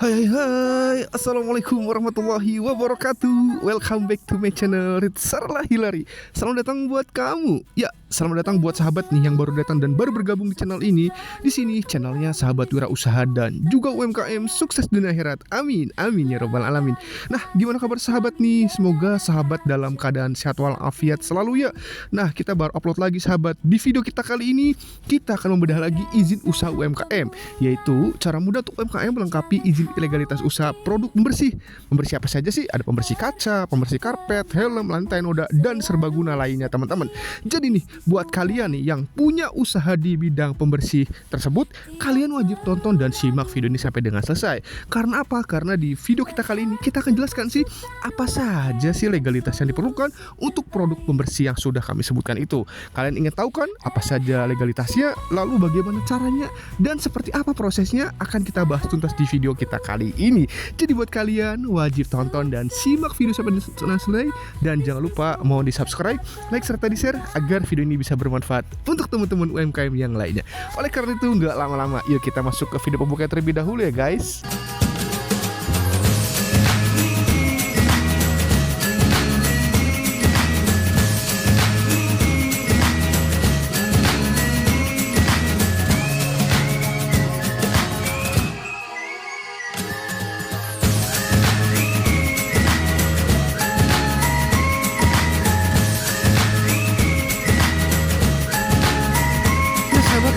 Hai, Assalamualaikum warahmatullahi wabarakatuh. Welcome back to my channel Ritsarlah Hilary. Selamat datang buat kamu. Ya, selamat datang buat sahabat nih yang baru datang dan baru bergabung di channel ini. Di sini channelnya sahabat wirausaha dan juga UMKM sukses dunia akhirat. Amin, amin ya robbal alamin. Nah, gimana kabar sahabat nih? Semoga sahabat dalam keadaan sehat walafiat selalu ya. Nah, kita baru upload lagi sahabat. Di video kita kali ini kita akan membedah lagi izin usaha UMKM, yaitu cara mudah untuk UMKM melengkapi izin ilegalitas usaha produk pembersih. Pembersih apa saja sih? Ada pembersih kaca, pembersih karpet, helm, lantai noda, dan serbaguna lainnya teman-teman. Jadi nih, buat kalian nih yang punya usaha di bidang pembersih tersebut, kalian wajib tonton dan simak video ini sampai dengan selesai. Karena apa? Karena di video kita kali ini kita akan jelaskan sih apa saja sih legalitas yang diperlukan untuk produk pembersih yang sudah kami sebutkan itu. Kalian ingin tahu kan apa saja legalitasnya, lalu bagaimana caranya, dan seperti apa prosesnya akan kita bahas tuntas di video kita kali ini. Jadi buat kalian wajib tonton dan simak video sampai selesai, dan jangan lupa mau di subscribe, like, serta di share agar video ini bisa bermanfaat untuk teman-teman UMKM yang lainnya. Oleh karena itu nggak lama-lama, yuk kita masuk ke video pembuka terlebih dahulu ya guys.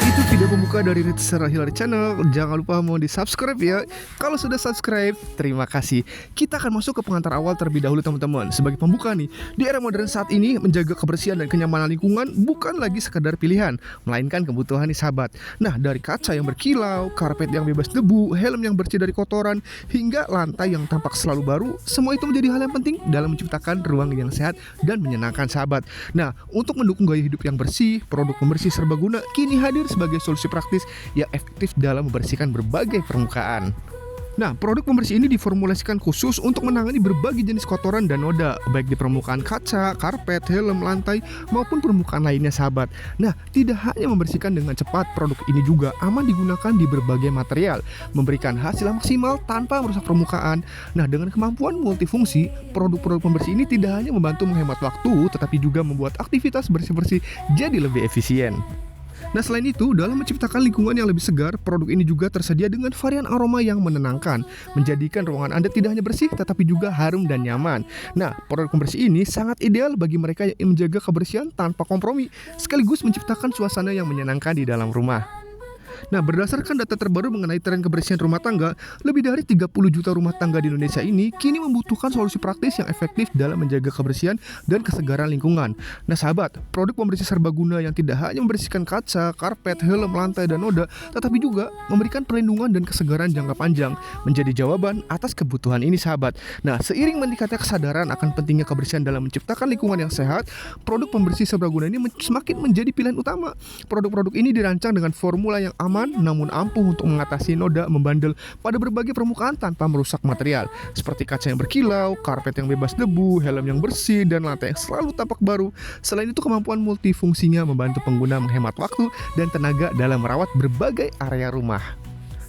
Itu video pembuka dari Ritsarlah Hilary Channel. Jangan lupa mau di subscribe ya. Kalau sudah subscribe, terima kasih. Kita akan masuk ke pengantar awal terlebih dahulu teman-teman. Sebagai pembuka nih, di era modern saat ini menjaga kebersihan dan kenyamanan lingkungan bukan lagi sekadar pilihan, melainkan kebutuhan nih sahabat. Nah, dari kaca yang berkilau, karpet yang bebas debu, helm yang bersih dari kotoran, hingga lantai yang tampak selalu baru, semua itu menjadi hal yang penting dalam menciptakan ruang yang sehat dan menyenangkan sahabat. Nah, untuk mendukung gaya hidup yang bersih, produk pembersih serbaguna kini hadir sebagai solusi praktis yang efektif dalam membersihkan berbagai permukaan. Nah, produk pembersih ini diformulasikan khusus untuk menangani berbagai jenis kotoran dan noda, baik di permukaan kaca, karpet, helm, lantai, maupun permukaan lainnya sahabat. Nah, tidak hanya membersihkan dengan cepat, produk ini juga aman digunakan di berbagai material, memberikan hasil yang maksimal tanpa merusak permukaan. Nah, dengan kemampuan multifungsi, produk-produk pembersih ini tidak hanya membantu menghemat waktu, tetapi juga membuat aktivitas bersih-bersih jadi lebih efisien. Nah, selain itu, dalam menciptakan lingkungan yang lebih segar, produk ini juga tersedia dengan varian aroma yang menenangkan, menjadikan ruangan Anda tidak hanya bersih, tetapi juga harum dan nyaman. Nah, produk pembersih ini sangat ideal bagi mereka yang menjaga kebersihan tanpa kompromi, sekaligus menciptakan suasana yang menyenangkan di dalam rumah. Nah, berdasarkan data terbaru mengenai tren kebersihan rumah tangga, lebih dari 30 juta rumah tangga di Indonesia ini kini membutuhkan solusi praktis yang efektif dalam menjaga kebersihan dan kesegaran lingkungan. Nah sahabat, produk pembersih serbaguna yang tidak hanya membersihkan kaca, karpet, helm, lantai, dan noda, tetapi juga memberikan perlindungan dan kesegaran jangka panjang, menjadi jawaban atas kebutuhan ini sahabat. Nah, seiring meningkatnya kesadaran akan pentingnya kebersihan dalam menciptakan lingkungan yang sehat, produk pembersih serbaguna ini semakin menjadi pilihan utama. Produk-produk ini dirancang dengan formula yang aman namun ampuh untuk mengatasi noda membandel pada berbagai permukaan tanpa merusak material, seperti kaca yang berkilau, karpet yang bebas debu, helm yang bersih, dan lantai yang selalu tampak baru. Selain itu, kemampuan multifungsinya membantu pengguna menghemat waktu dan tenaga dalam merawat berbagai area rumah.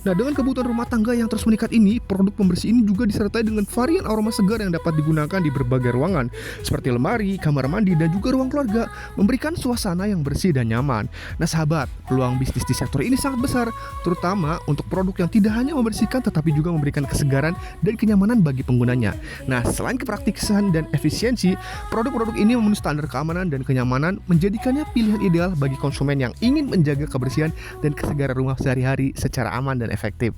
Nah, dengan kebutuhan rumah tangga yang terus meningkat ini, produk pembersih ini juga disertai dengan varian aroma segar yang dapat digunakan di berbagai ruangan, seperti lemari, kamar mandi, dan juga ruang keluarga, memberikan suasana yang bersih dan nyaman. Nah sahabat, peluang bisnis di sektor ini sangat besar, terutama untuk produk yang tidak hanya membersihkan, tetapi juga memberikan kesegaran dan kenyamanan bagi penggunanya. Nah, selain kepraktisan dan efisiensi, produk-produk ini memenuhi standar keamanan dan kenyamanan, menjadikannya pilihan ideal bagi konsumen yang ingin menjaga kebersihan dan kesegaran rumah sehari-hari secara aman dan efektif.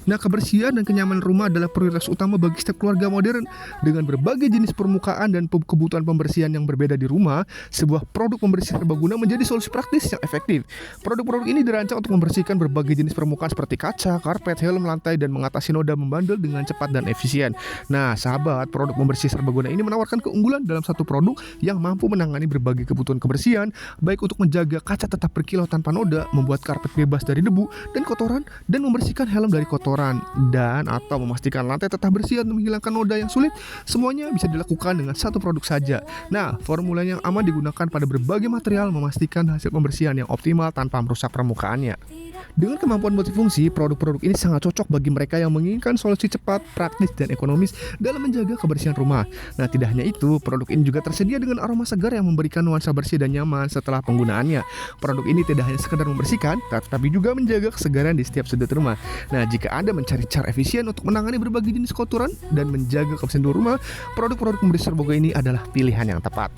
Nah, kebersihan dan kenyamanan rumah adalah prioritas utama bagi setiap keluarga modern. Dengan berbagai jenis permukaan dan kebutuhan pembersihan yang berbeda di rumah, sebuah produk pembersih serbaguna menjadi solusi praktis yang efektif. Produk-produk ini dirancang untuk membersihkan berbagai jenis permukaan seperti kaca, karpet, helm, lantai, dan mengatasi noda membandel dengan cepat dan efisien. Nah, sahabat, produk pembersih serbaguna ini menawarkan keunggulan dalam satu produk yang mampu menangani berbagai kebutuhan kebersihan, baik untuk menjaga kaca tetap berkilau tanpa noda, membuat karpet bebas dari debu dan kotoran, dan membersihkan helm dari kotoran kotoran dan atau memastikan lantai tetap bersih dan menghilangkan noda yang sulit, semuanya bisa dilakukan dengan satu produk saja. Nah, formula yang aman digunakan pada berbagai material memastikan hasil pembersihan yang optimal tanpa merusak permukaannya. Dengan kemampuan multifungsi, produk-produk ini sangat cocok bagi mereka yang menginginkan solusi cepat, praktis, dan ekonomis dalam menjaga kebersihan rumah. Nah, tidak hanya itu, produk ini juga tersedia dengan aroma segar yang memberikan nuansa bersih dan nyaman setelah penggunaannya. Produk ini tidak hanya sekedar membersihkan, tetapi juga menjaga kesegaran di setiap sudut rumah. Nah, jika Anda mencari cara efisien untuk menangani berbagai jenis kotoran dan menjaga kebersihan rumah, produk-produk pembersih Serbogo ini adalah pilihan yang tepat.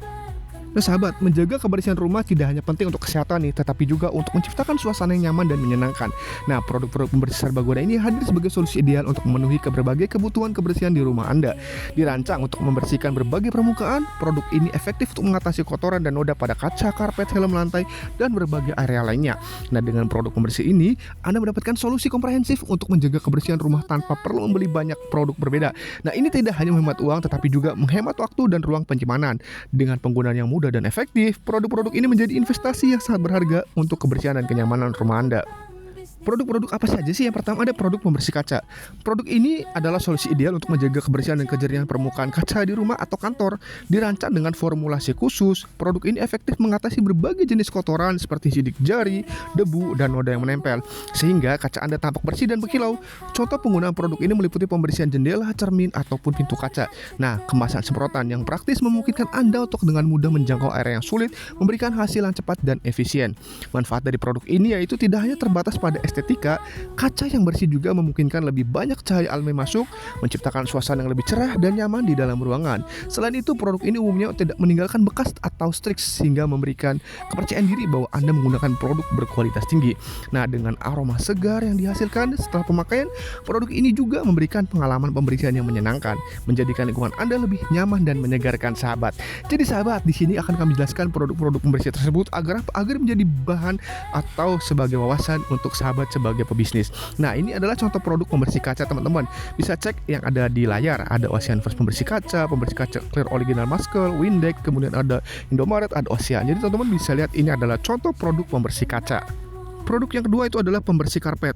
Nah sahabat, menjaga kebersihan rumah tidak hanya penting untuk kesehatan nih, tetapi juga untuk menciptakan suasana yang nyaman dan menyenangkan. Nah, produk-produk pembersih Serbagoda ini hadir sebagai solusi ideal untuk memenuhi berbagai kebutuhan kebersihan di rumah Anda. Dirancang untuk membersihkan berbagai permukaan, produk ini efektif untuk mengatasi kotoran dan noda pada kaca, karpet, helm lantai, dan berbagai area lainnya. Nah, dengan produk pembersih ini, Anda mendapatkan solusi komprehensif untuk menjaga kebersihan rumah tanpa perlu membeli banyak produk berbeda. Nah, ini tidak hanya menghemat uang, tetapi juga menghemat waktu dan ruang penyimpanan. Dengan penggunaan yang mudah dan efektif, produk-produk ini menjadi investasi yang sangat berharga untuk kebersihan dan kenyamanan rumah Anda. Produk-produk apa saja sih? Yang pertama ada produk pembersih kaca. Produk ini adalah solusi ideal untuk menjaga kebersihan dan kejernihan permukaan kaca di rumah atau kantor. Dirancang dengan formulasi khusus, produk ini efektif mengatasi berbagai jenis kotoran seperti sidik jari, debu, dan noda yang menempel, sehingga kaca Anda tampak bersih dan berkilau. Contoh penggunaan produk ini meliputi pembersihan jendela, cermin, ataupun pintu kaca. Nah, kemasan semprotan yang praktis memungkinkan Anda untuk dengan mudah menjangkau area yang sulit, memberikan hasil yang cepat dan efisien. Manfaat dari produk ini yaitu tidak hanya terbatas pada estetika, kaca yang bersih juga memungkinkan lebih banyak cahaya alami masuk, menciptakan suasana yang lebih cerah dan nyaman di dalam ruangan. Selain itu, produk ini umumnya tidak meninggalkan bekas atau streaks sehingga memberikan kepercayaan diri bahwa Anda menggunakan produk berkualitas tinggi. Nah, dengan aroma segar yang dihasilkan setelah pemakaian, produk ini juga memberikan pengalaman pembersihan yang menyenangkan, menjadikan lingkungan Anda lebih nyaman dan menyegarkan sahabat. Jadi sahabat, di sini akan kami jelaskan produk-produk pembersih tersebut agar menjadi bahan atau sebagai wawasan untuk sahabat sebagai pebisnis. Nah, ini adalah contoh produk pembersih kaca teman-teman. Bisa cek yang ada di layar. Ada Ocean First pembersih kaca Clear Original Muscle, Windex, kemudian ada Indomaret, ada Ocean. Jadi teman-teman bisa lihat ini adalah contoh produk pembersih kaca. Produk yang kedua itu adalah pembersih karpet.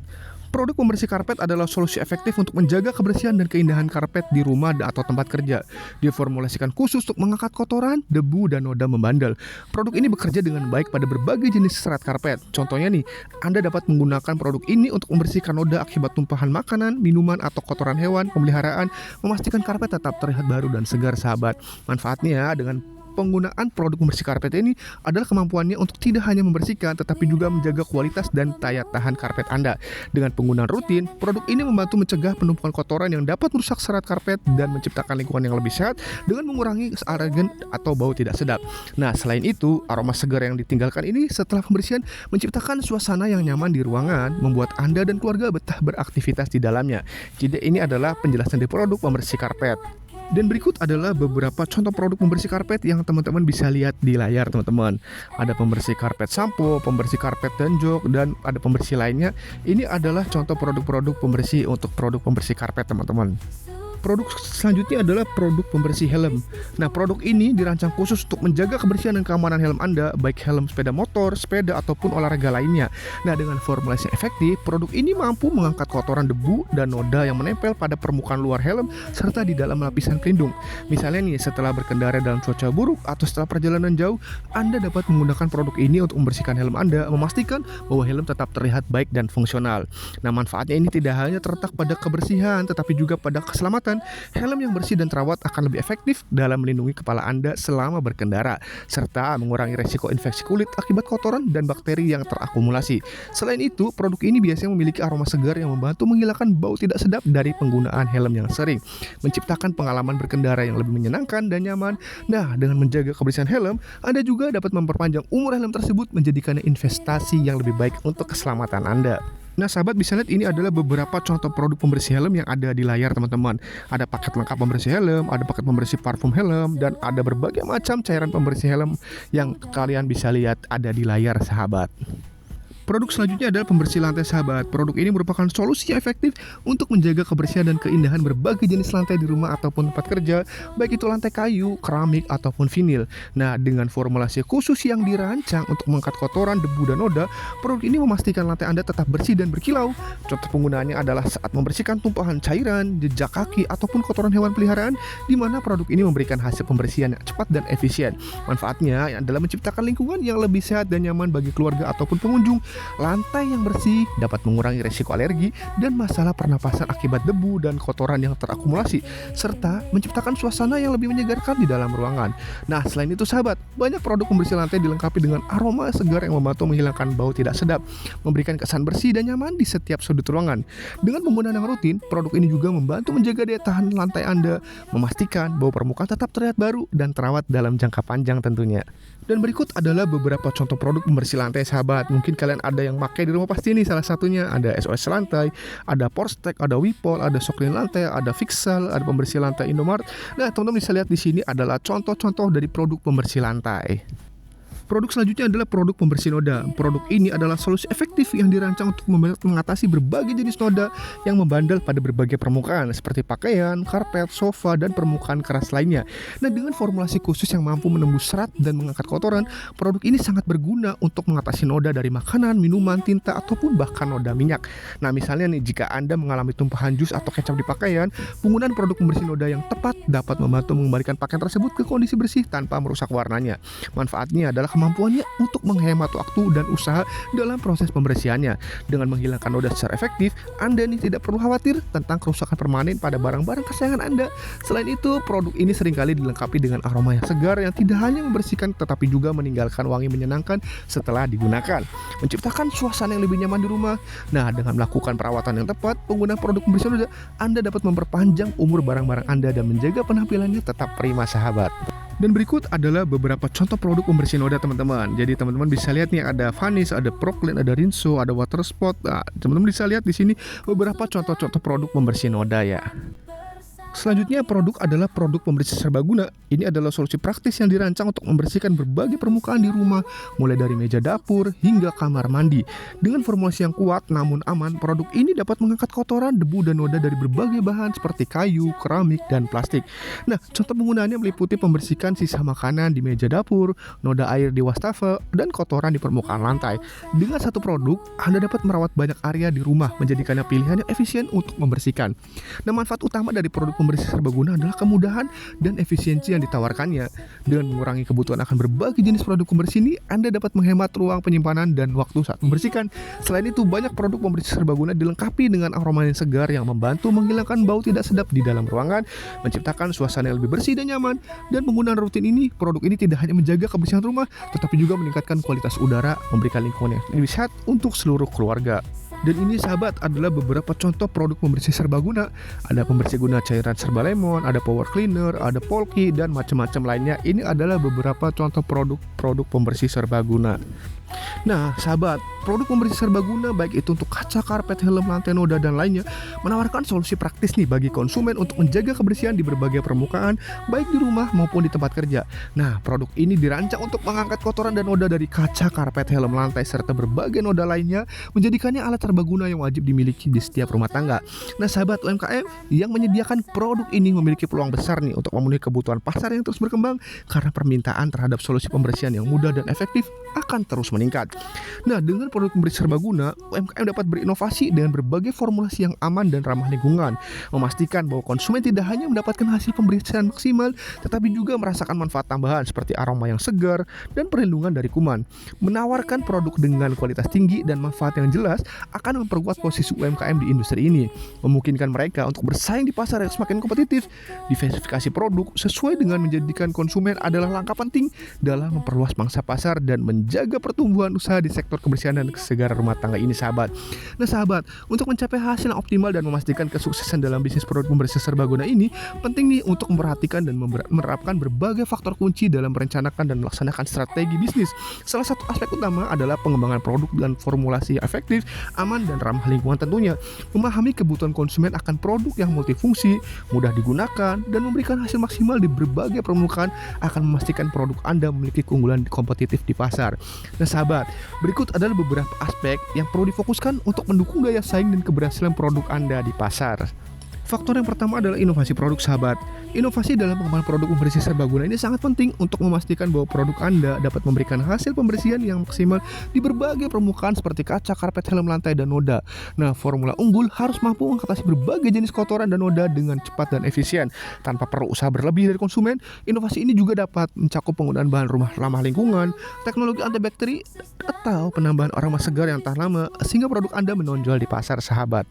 Produk pembersih karpet adalah solusi efektif untuk menjaga kebersihan dan keindahan karpet di rumah atau tempat kerja. Diformulasikan khusus untuk mengangkat kotoran, debu, dan noda membandel. Produk ini bekerja dengan baik pada berbagai jenis serat karpet. Contohnya nih, Anda dapat menggunakan produk ini untuk membersihkan noda akibat tumpahan makanan, minuman, atau kotoran hewan pemeliharaan, memastikan karpet tetap terlihat baru dan segar sahabat. Manfaatnya dengan penggunaan produk pembersih karpet ini adalah kemampuannya untuk tidak hanya membersihkan tetapi juga menjaga kualitas dan daya tahan karpet Anda. Dengan penggunaan rutin, produk ini membantu mencegah penumpukan kotoran yang dapat merusak serat karpet dan menciptakan lingkungan yang lebih sehat dengan mengurangi alergen atau bau tidak sedap. Nah, selain itu, aroma segar yang ditinggalkan ini setelah pembersihan menciptakan suasana yang nyaman di ruangan, membuat Anda dan keluarga betah beraktivitas di dalamnya. Jadi ini adalah penjelasan dari produk pembersih karpet. Dan berikut adalah beberapa contoh produk pembersih karpet yang teman-teman bisa lihat di layar teman-teman. Ada pembersih karpet sampo, pembersih karpet dan jok, dan ada pembersih lainnya. Ini adalah contoh produk-produk pembersih untuk produk pembersih karpet teman-teman. Produk selanjutnya adalah produk pembersih helm. Nah, produk ini dirancang khusus untuk menjaga kebersihan dan keamanan helm Anda, baik helm sepeda motor, sepeda, ataupun olahraga lainnya. Nah, dengan formulasi yang efektif, produk ini mampu mengangkat kotoran, debu, dan noda yang menempel pada permukaan luar helm serta di dalam lapisan pelindung. Misalnya nih, setelah berkendara dalam cuaca buruk atau setelah perjalanan jauh, Anda dapat menggunakan produk ini untuk membersihkan helm Anda, memastikan bahwa helm tetap terlihat baik dan fungsional. Nah, manfaatnya ini tidak hanya terletak pada kebersihan, tetapi juga pada keselamatan. Helm yang bersih dan terawat akan lebih efektif dalam melindungi kepala Anda selama berkendara, serta mengurangi resiko infeksi kulit akibat kotoran dan bakteri yang terakumulasi. Selain itu, produk ini biasanya memiliki aroma segar yang membantu menghilangkan bau tidak sedap dari penggunaan helm yang sering, menciptakan pengalaman berkendara yang lebih menyenangkan dan nyaman. Nah, dengan menjaga kebersihan helm, Anda juga dapat memperpanjang umur helm tersebut, menjadikannya investasi yang lebih baik untuk keselamatan Anda. Nah, sahabat bisa lihat ini adalah beberapa contoh produk pembersih helm yang ada di layar teman-teman. Ada paket lengkap pembersih helm, ada paket pembersih parfum helm, dan ada berbagai macam cairan pembersih helm yang kalian bisa lihat ada di layar sahabat. Produk selanjutnya adalah pembersih lantai sahabat. Produk ini merupakan solusi yang efektif untuk menjaga kebersihan dan keindahan berbagai jenis lantai di rumah ataupun tempat kerja, baik itu lantai kayu, keramik, ataupun vinil. Nah, dengan formulasi khusus yang dirancang untuk mengangkat kotoran, debu, dan noda, produk ini memastikan lantai Anda tetap bersih dan berkilau. Contoh penggunaannya adalah saat membersihkan tumpahan cairan, jejak kaki, ataupun kotoran hewan peliharaan, di mana produk ini memberikan hasil pembersihan yang cepat dan efisien. Manfaatnya adalah menciptakan lingkungan yang lebih sehat dan nyaman bagi keluarga ataupun pengunjung. Lantai yang bersih dapat mengurangi resiko alergi dan masalah pernapasan akibat debu dan kotoran yang terakumulasi, serta menciptakan suasana yang lebih menyegarkan di dalam ruangan. Nah, selain itu sahabat, banyak produk pembersih lantai dilengkapi dengan aroma segar yang membantu menghilangkan bau tidak sedap, memberikan kesan bersih dan nyaman di setiap sudut ruangan. Dengan penggunaan yang rutin, produk ini juga membantu menjaga daya tahan lantai Anda, memastikan bahwa permukaan tetap terlihat baru dan terawat dalam jangka panjang tentunya. Dan berikut adalah beberapa contoh produk pembersih lantai sahabat. Mungkin kalian ada yang pakai di rumah pasti nih, salah satunya ada SOS lantai, ada Porsteak, ada Wipol, ada Soklin lantai, ada Fixal, ada pembersih lantai Indomart. Nah, teman-teman bisa lihat di sini adalah contoh-contoh dari produk pembersih lantai. Produk selanjutnya adalah produk pembersih noda. Produk ini adalah solusi efektif yang dirancang untuk mengatasi berbagai jenis noda yang membandel pada berbagai permukaan seperti pakaian, karpet, sofa, dan permukaan keras lainnya. Nah, dengan formulasi khusus yang mampu menembus serat dan mengangkat kotoran, produk ini sangat berguna untuk mengatasi noda dari makanan, minuman, tinta, ataupun bahkan noda minyak. Nah, misalnya nih, jika Anda mengalami tumpahan jus atau kecap di pakaian, penggunaan produk pembersih noda yang tepat dapat membantu mengembalikan pakaian tersebut ke kondisi bersih tanpa merusak warnanya. Manfaatnya adalah kemampuannya untuk menghemat waktu dan usaha dalam proses pembersihannya. Dengan menghilangkan noda secara efektif, Anda ini tidak perlu khawatir tentang kerusakan permanen pada barang-barang kesayangan Anda. Selain itu, produk ini seringkali dilengkapi dengan aroma yang segar yang tidak hanya membersihkan tetapi juga meninggalkan wangi menyenangkan setelah digunakan, menciptakan suasana yang lebih nyaman di rumah. Nah, dengan melakukan perawatan yang tepat, penggunaan produk pembersih noda, Anda dapat memperpanjang umur barang-barang Anda dan menjaga penampilannya tetap prima sahabat. Dan berikut adalah beberapa contoh produk pembersih noda teman-teman. Jadi teman-teman bisa lihat nih, ada Vanish, ada Proclean, ada Rinso, ada Water Spot. Nah, teman-teman bisa lihat di sini beberapa contoh-contoh produk pembersih noda ya. Selanjutnya, produk adalah produk pembersih serbaguna. Ini adalah solusi praktis yang dirancang untuk membersihkan berbagai permukaan di rumah, mulai dari meja dapur hingga kamar mandi. Dengan formulasi yang kuat namun aman, produk ini dapat mengangkat kotoran, debu, dan noda dari berbagai bahan seperti kayu, keramik, dan plastik. Nah, contoh penggunaannya meliputi pembersihkan sisa makanan di meja dapur, noda air di wastafel, dan kotoran di permukaan lantai. Dengan satu produk, Anda dapat merawat banyak area di rumah, menjadikannya pilihan yang efisien untuk membersihkan. Nah, manfaat utama dari produk pembersih serbaguna adalah kemudahan dan efisiensi yang ditawarkannya. Dengan mengurangi kebutuhan akan berbagai jenis produk pembersih ini, Anda dapat menghemat ruang penyimpanan dan waktu saat membersihkan. Selain itu, banyak produk pembersih serbaguna dilengkapi dengan aroma yang segar yang membantu menghilangkan bau tidak sedap di dalam ruangan, menciptakan suasana yang lebih bersih dan nyaman. Dan penggunaan rutin ini, produk ini tidak hanya menjaga kebersihan rumah, tetapi juga meningkatkan kualitas udara, memberikan lingkungan yang lebih sehat untuk seluruh keluarga. Dan ini sahabat adalah beberapa contoh produk pembersih serbaguna. Ada pembersih guna cairan serba lemon, ada power cleaner, ada polki, dan macam-macam lainnya. Ini adalah beberapa contoh produk pembersih serbaguna. Nah sahabat, produk pembersih serbaguna baik itu untuk kaca, karpet, helm, lantai, noda, dan lainnya menawarkan solusi praktis nih bagi konsumen untuk menjaga kebersihan di berbagai permukaan, baik di rumah maupun di tempat kerja. Nah, produk ini dirancang untuk mengangkat kotoran dan noda dari kaca, karpet, helm, lantai, serta berbagai noda lainnya, menjadikannya alat serbaguna yang wajib dimiliki di setiap rumah tangga. Nah sahabat, UMKM yang menyediakan produk ini memiliki peluang besar nih untuk memenuhi kebutuhan pasar yang terus berkembang, karena permintaan terhadap solusi pembersihan yang mudah dan efektif akan terus meningkat. Nah, dengan produk pembersih serbaguna, UMKM dapat berinovasi dengan berbagai formulasi yang aman dan ramah lingkungan, memastikan bahwa konsumen tidak hanya mendapatkan hasil pembersihan maksimal, tetapi juga merasakan manfaat tambahan seperti aroma yang segar dan perlindungan dari kuman. Menawarkan produk dengan kualitas tinggi dan manfaat yang jelas akan memperkuat posisi UMKM di industri ini, memungkinkan mereka untuk bersaing di pasar yang semakin kompetitif. Diversifikasi produk sesuai dengan menjadikan konsumen adalah langkah penting dalam memperluas pangsa pasar dan menjaga pertumbuhan usaha di sektor kebersihan dan kesegaran rumah tangga ini sahabat. Nah sahabat, untuk mencapai hasil yang optimal dan memastikan kesuksesan dalam bisnis produk pembersih serbaguna ini, penting nih untuk memperhatikan dan menerapkan berbagai faktor kunci dalam merencanakan dan melaksanakan strategi bisnis. Salah satu aspek utama adalah pengembangan produk dan formulasi yang efektif, aman, dan ramah lingkungan tentunya. Memahami kebutuhan konsumen akan produk yang multifungsi, mudah digunakan, dan memberikan hasil maksimal di berbagai permukaan akan memastikan produk Anda memiliki keunggulan kompetitif di pasar. Nah sahabat, berikut adalah beberapa aspek yang perlu difokuskan untuk mendukung daya saing dan keberhasilan produk Anda di pasar. Faktor yang pertama adalah inovasi produk, sahabat. Inovasi dalam pengembangan produk pembersih serbaguna ini sangat penting untuk memastikan bahwa produk Anda dapat memberikan hasil pembersihan yang maksimal di berbagai permukaan seperti kaca, karpet, helm lantai, dan noda. Nah, formula unggul harus mampu mengatasi berbagai jenis kotoran dan noda dengan cepat dan efisien. Tanpa perlu usaha berlebih dari konsumen, inovasi ini juga dapat mencakup penggunaan bahan rumah ramah lingkungan, teknologi antibakteri, atau penambahan aroma segar yang tahan lama, sehingga produk Anda menonjol di pasar, sahabat.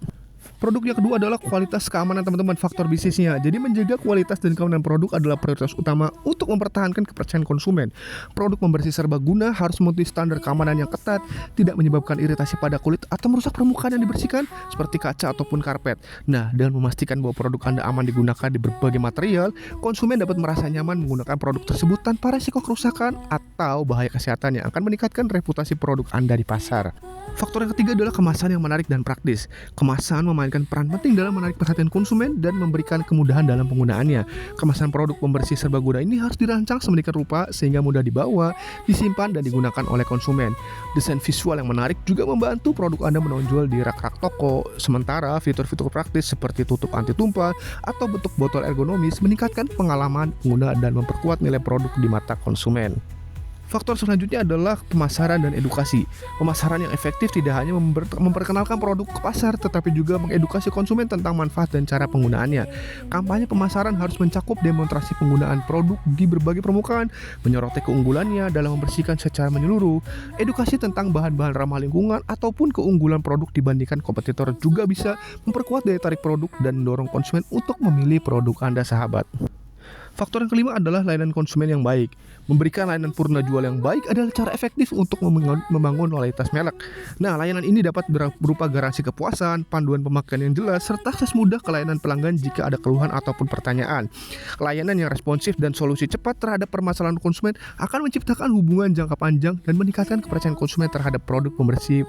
Produk yang kedua adalah kualitas keamanan, teman-teman, faktor bisnisnya. Jadi menjaga kualitas dan keamanan produk adalah prioritas utama untuk mempertahankan kepercayaan konsumen. Produk pembersih serbaguna harus memenuhi standar keamanan yang ketat, tidak menyebabkan iritasi pada kulit atau merusak permukaan yang dibersihkan seperti kaca ataupun karpet. Nah, dengan memastikan bahwa produk Anda aman digunakan di berbagai material, konsumen dapat merasa nyaman menggunakan produk tersebut tanpa risiko kerusakan atau bahaya kesehatan yang akan meningkatkan reputasi produk Anda di pasar. Faktor yang ketiga adalah kemasan yang menarik dan praktis. Kemasan memainkan peran penting dalam menarik perhatian konsumen dan memberikan kemudahan dalam penggunaannya. Kemasan produk pembersih serbaguna ini harus dirancang sedemikian rupa sehingga mudah dibawa, disimpan, dan digunakan oleh konsumen. Desain visual yang menarik juga membantu produk Anda menonjol di rak-rak toko. Sementara fitur-fitur praktis seperti tutup anti tumpah atau bentuk botol ergonomis meningkatkan pengalaman pengguna dan memperkuat nilai produk di mata konsumen. Faktor selanjutnya adalah pemasaran dan edukasi. Pemasaran yang efektif tidak hanya memperkenalkan produk ke pasar, tetapi juga mengedukasi konsumen tentang manfaat dan cara penggunaannya. Kampanye pemasaran harus mencakup demonstrasi penggunaan produk di berbagai permukaan, menyoroti keunggulannya dalam membersihkan secara menyeluruh. Edukasi tentang bahan-bahan ramah lingkungan ataupun keunggulan produk dibandingkan kompetitor juga bisa memperkuat daya tarik produk dan mendorong konsumen untuk memilih produk Anda, sahabat. Faktor yang kelima adalah layanan konsumen yang baik. Memberikan layanan purna jual yang baik adalah cara efektif untuk membangun loyalitas merek. Nah, layanan ini dapat berupa garansi kepuasan, panduan pemakaian yang jelas, serta akses mudah ke layanan pelanggan jika ada keluhan ataupun pertanyaan. Layanan yang responsif dan solusi cepat terhadap permasalahan konsumen akan menciptakan hubungan jangka panjang dan meningkatkan kepercayaan konsumen terhadap produk pembersih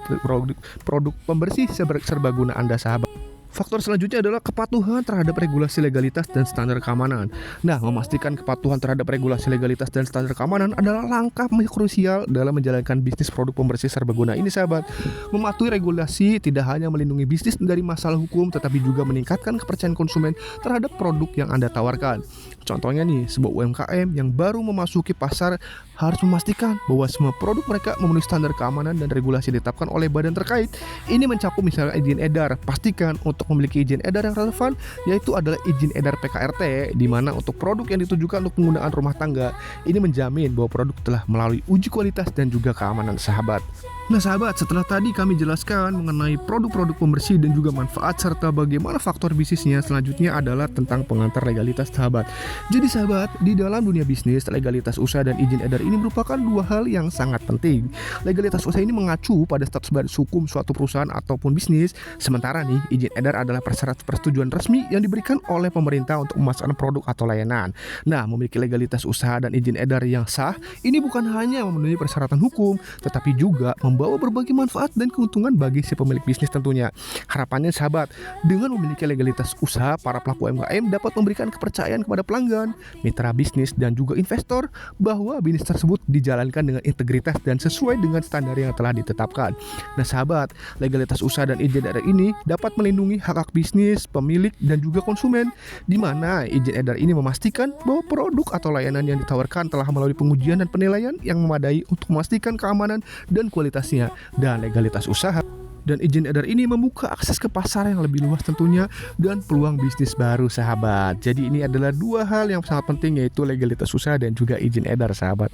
serbaguna Anda, sahabat. Faktor selanjutnya adalah kepatuhan terhadap regulasi legalitas dan standar keamanan. Nah, memastikan kepatuhan terhadap regulasi legalitas dan standar keamanan adalah langkah krusial dalam menjalankan bisnis produk pembersih serbaguna ini, sahabat. Mematuhi regulasi tidak hanya melindungi bisnis dari masalah hukum, tetapi juga meningkatkan kepercayaan konsumen terhadap produk yang Anda tawarkan. Contohnya nih, sebuah UMKM yang baru memasuki pasar harus memastikan bahwa semua produk mereka memenuhi standar keamanan dan regulasi ditetapkan oleh badan terkait. Ini mencakup misalnya izin edar. Pastikan untuk memiliki izin edar yang relevan, yaitu adalah izin edar PKRT, di mana untuk produk yang ditujukan untuk penggunaan rumah tangga, ini menjamin bahwa produk telah melalui uji kualitas dan juga keamanan, sahabat. Nah, sahabat, setelah tadi kami jelaskan mengenai produk-produk pembersih dan juga manfaat serta bagaimana faktor bisnisnya, selanjutnya adalah tentang pengantar legalitas, sahabat. Jadi, sahabat, di dalam dunia bisnis, legalitas usaha dan izin edar ini merupakan dua hal yang sangat penting. Legalitas usaha ini mengacu pada status badan hukum suatu perusahaan ataupun bisnis, sementara nih, izin edar adalah persyarat persetujuan resmi yang diberikan oleh pemerintah untuk memasarkan produk atau layanan. Nah, memiliki legalitas usaha dan izin edar yang sah, ini bukan hanya memenuhi persyaratan hukum, tetapi juga membawa berbagai manfaat dan keuntungan bagi si pemilik bisnis tentunya. Harapannya, sahabat, dengan memiliki legalitas usaha, para pelaku UMKM dapat memberikan kepercayaan kepada pelanggan, mitra bisnis, dan juga investor bahwa bisnis tersebut dijalankan dengan integritas dan sesuai dengan standar yang telah ditetapkan. Nah, sahabat, legalitas usaha dan izin edar ini dapat melindungi hak-hak bisnis, pemilik, dan juga konsumen, di mana izin edar ini memastikan bahwa produk atau layanan yang ditawarkan telah melalui pengujian dan penilaian yang memadai untuk memastikan keamanan dan kualitasnya. Dan legalitas usaha dan izin edar ini membuka akses ke pasar yang lebih luas tentunya dan peluang bisnis baru, sahabat. Jadi ini adalah dua hal yang sangat penting, yaitu legalitas usaha dan juga izin edar, sahabat.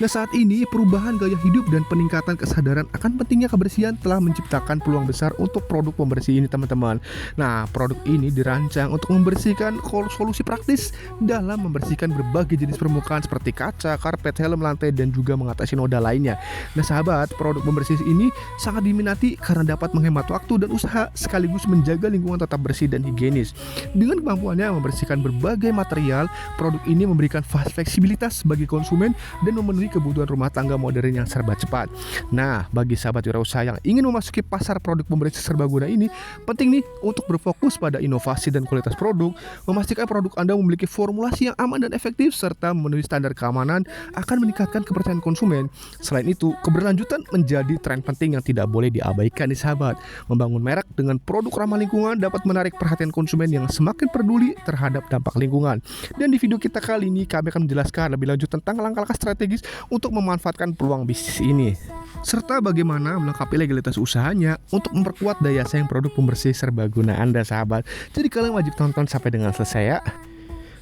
Nah, saat ini perubahan gaya hidup dan peningkatan kesadaran akan pentingnya kebersihan telah menciptakan peluang besar untuk produk pembersih ini, teman-teman. Nah, produk ini dirancang untuk membersihkan solusi praktis dalam membersihkan berbagai jenis permukaan seperti kaca, karpet, helm lantai, dan juga mengatasi noda lainnya. Nah, sahabat, produk pembersih ini sangat diminati karena dapat menghemat waktu dan usaha sekaligus menjaga lingkungan tetap bersih dan higienis. Dengan kemampuannya membersihkan berbagai material, produk ini memberikan fleksibilitas bagi konsumen dan memenuhi memenuhi kebutuhan rumah tangga modern yang serba cepat. Nah, bagi sahabat wirausaha yang ingin memasuki pasar produk pembersih serbaguna ini, penting nih untuk berfokus pada inovasi dan kualitas produk, memastikan produk Anda memiliki formulasi yang aman dan efektif, serta memenuhi standar keamanan akan meningkatkan kepercayaan konsumen. Selain itu, keberlanjutan menjadi tren penting yang tidak boleh diabaikan nih sahabat. Membangun merek dengan produk ramah lingkungan dapat menarik perhatian konsumen yang semakin peduli terhadap dampak lingkungan. Dan di video kita kali ini kami akan menjelaskan lebih lanjut tentang langkah-langkah strategis untuk memanfaatkan peluang bisnis ini, serta bagaimana melengkapi legalitas usahanya untuk memperkuat daya saing produk pembersih serbaguna Anda sahabat. Jadi kalian wajib tonton sampai dengan selesai ya.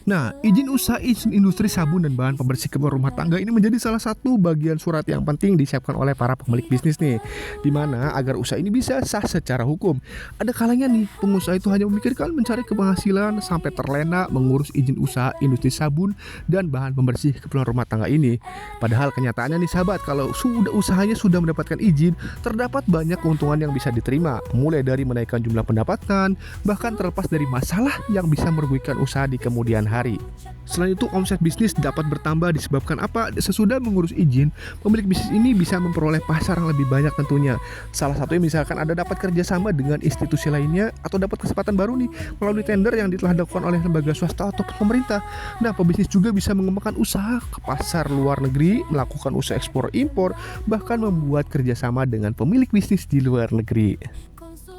Nah, izin usaha industri sabun dan bahan pembersih keperluan rumah tangga ini menjadi salah satu bagian surat yang penting disiapkan oleh para pemilik bisnis nih, dimana agar usaha ini bisa sah secara hukum. Ada kalanya nih, pengusaha itu hanya memikirkan mencari penghasilan sampai terlena mengurus izin usaha industri sabun dan bahan pembersih keperluan rumah tangga ini. Padahal kenyataannya nih sahabat, kalau usahanya sudah mendapatkan izin, terdapat banyak keuntungan yang bisa diterima, mulai dari menaikkan jumlah pendapatan, bahkan terlepas dari masalah yang bisa merugikan usaha di kemudian hari. Selain itu, omset bisnis dapat bertambah disebabkan apa? Sesudah mengurus izin, pemilik bisnis ini bisa memperoleh pasar yang lebih banyak tentunya. Salah satunya misalkan Anda dapat kerjasama dengan institusi lainnya atau dapat kesempatan baru nih melalui tender yang telah dilakukan oleh lembaga swasta atau pemerintah. Nah, pebisnis juga bisa mengembangkan usaha ke pasar luar negeri, melakukan usaha ekspor impor, bahkan membuat kerjasama dengan pemilik bisnis di luar negeri.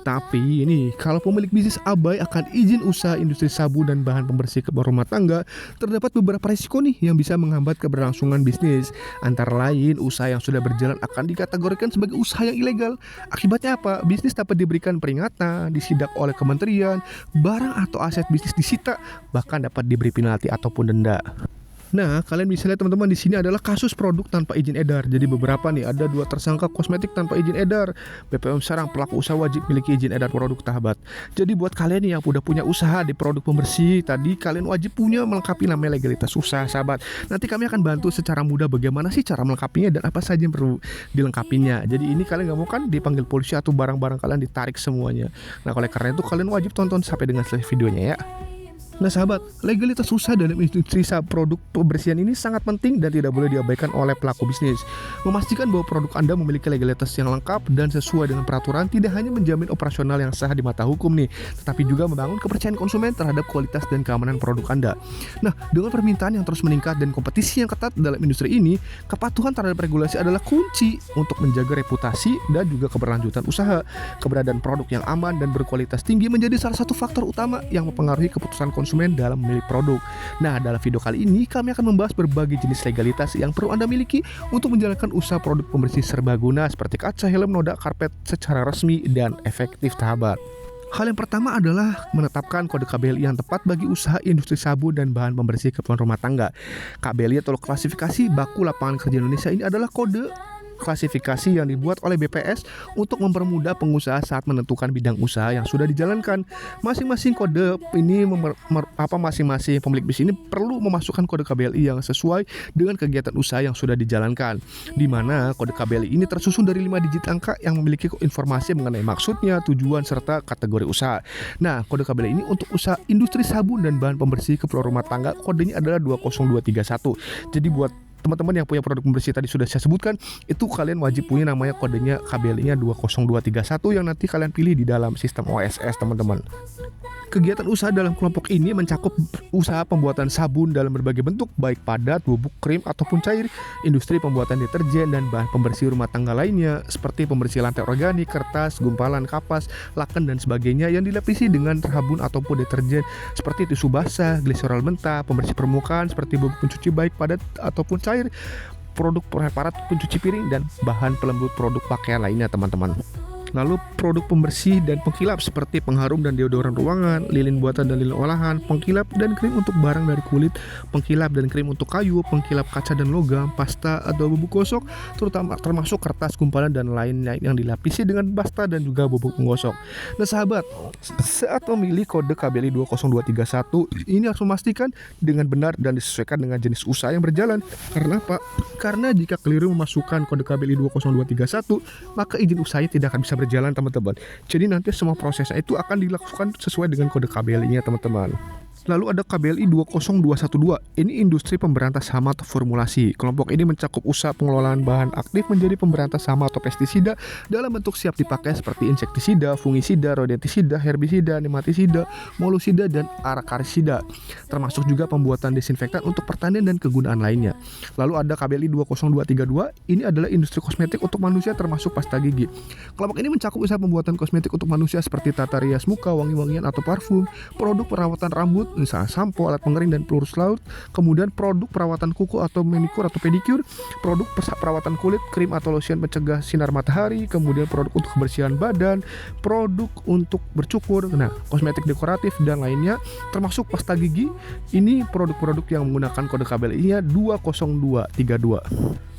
Tapi ini, kalau pemilik bisnis abai akan izin usaha industri sabun dan bahan pembersih keperluan rumah tangga, terdapat beberapa risiko nih yang bisa menghambat keberlangsungan bisnis. Antara lain, usaha yang sudah berjalan akan dikategorikan sebagai usaha yang ilegal. Akibatnya apa? Bisnis dapat diberikan peringatan, disidak oleh kementerian, barang atau aset bisnis disita, bahkan dapat diberi penalti ataupun denda. Nah, kalian bisa lihat teman-teman, di sini adalah kasus produk tanpa izin edar. Jadi beberapa nih, ada 2 tersangka kosmetik tanpa izin edar. BPOM Serang, pelaku usaha wajib miliki izin edar produk sahabat. Jadi buat kalian nih yang udah punya usaha di produk pembersih tadi, kalian wajib punya melengkapi namanya legalitas usaha sahabat. Nanti kami akan bantu secara mudah bagaimana sih cara melengkapinya dan apa saja yang perlu dilengkapinya. Jadi ini kalian nggak mau kan dipanggil polisi atau barang-barang kalian ditarik semuanya. Nah, oleh karena itu kalian wajib tonton sampai dengan selesai videonya ya. Nah sahabat, legalitas usaha dalam industri produk pembersihan ini sangat penting dan tidak boleh diabaikan oleh pelaku bisnis. Memastikan bahwa produk Anda memiliki legalitas yang lengkap dan sesuai dengan peraturan tidak hanya menjamin operasional yang sah di mata hukum nih, tetapi juga membangun kepercayaan konsumen terhadap kualitas dan keamanan produk Anda. Nah, dengan permintaan yang terus meningkat dan kompetisi yang ketat dalam industri ini, kepatuhan terhadap regulasi adalah kunci untuk menjaga reputasi dan juga keberlanjutan usaha. Keberadaan produk yang aman dan berkualitas tinggi menjadi salah satu faktor utama yang mempengaruhi keputusan konsumen dalam memilih produk. Nah, dalam video kali ini kami akan membahas berbagai jenis legalitas yang perlu Anda miliki untuk menjalankan usaha produk pembersih serbaguna seperti kaca, helm, noda, karpet secara resmi dan efektif sahabat. Hal yang pertama adalah menetapkan kode KBLI yang tepat bagi usaha industri sabun dan bahan pembersih keperluan rumah tangga. KBLI atau klasifikasi baku lapangan kerja Indonesia ini adalah kode klasifikasi yang dibuat oleh BPS untuk mempermudah pengusaha saat menentukan bidang usaha yang sudah dijalankan. Masing-masing kode ini masing-masing pemilik bisnis ini perlu memasukkan kode KBLI yang sesuai dengan kegiatan usaha yang sudah dijalankan, di mana kode KBLI ini tersusun dari 5 digit angka yang memiliki informasi mengenai maksudnya, tujuan, serta kategori usaha. Nah, kode KBLI ini untuk usaha industri sabun dan bahan pembersih keperluan rumah tangga, kodenya adalah 20231. Jadi buat teman-teman yang punya produk pembersih tadi sudah saya sebutkan, itu kalian wajib punya namanya kodenya KBLI-nya 20231 yang nanti kalian pilih di dalam sistem OSS teman-teman. Kegiatan usaha dalam kelompok ini mencakup usaha pembuatan sabun dalam berbagai bentuk, baik padat, bubuk, krim, ataupun cair, industri pembuatan deterjen dan bahan pembersih rumah tangga lainnya, seperti pembersih lantai organik, kertas, gumpalan, kapas, laken, dan sebagainya yang dilapisi dengan sabun ataupun deterjen seperti tisu basah, gliserol mentah, pembersih permukaan seperti bubuk pencuci baik padat ataupun cair, produk preparat pencuci piring, dan bahan pelembut produk pakaian lainnya teman-teman. Lalu produk pembersih dan pengkilap seperti pengharum dan deodoran ruangan, lilin buatan dan lilin olahan, pengkilap dan krim untuk barang dari kulit, pengkilap dan krim untuk kayu, pengkilap kaca dan logam, pasta atau bubuk gosok, termasuk kertas, gumpalan dan lainnya yang dilapisi dengan pasta dan juga bubuk penggosok. Nah sahabat, saat memilih kode KBLI 20231 ini harus memastikan dengan benar dan disesuaikan dengan jenis usaha yang berjalan. Karena apa? Karena jika keliru memasukkan kode KBLI 20231, maka izin usahanya tidak akan bisa berjalan teman-teman. Jadi nanti semua prosesnya itu akan dilakukan sesuai dengan kode KBLI-nya teman-teman. Lalu ada KBLI 20212. Ini industri pemberantas hama atau formulasi. Kelompok ini mencakup usaha pengelolaan bahan aktif menjadi pemberantas hama atau pestisida dalam bentuk siap dipakai seperti insektisida, fungisida, rodentisida, herbisida, nematisida, molusida, dan arakarisida. Termasuk juga pembuatan desinfektan untuk pertanian dan kegunaan lainnya. Lalu ada KBLI 20232. Ini adalah industri kosmetik untuk manusia termasuk pasta gigi. Kelompok ini mencakup usaha pembuatan kosmetik untuk manusia seperti tata rias muka, wangi-wangian atau parfum, produk perawatan rambut, misalnya sampo, alat pengering dan pelurus laut, kemudian produk perawatan kuku atau manikur atau pedicure, produk perawatan kulit, krim atau lotion pencegah sinar matahari, kemudian produk untuk kebersihan badan, produk untuk bercukur, kosmetik dekoratif dan lainnya, termasuk pasta gigi. Ini produk-produk yang menggunakan kode KBLI-nya 20232.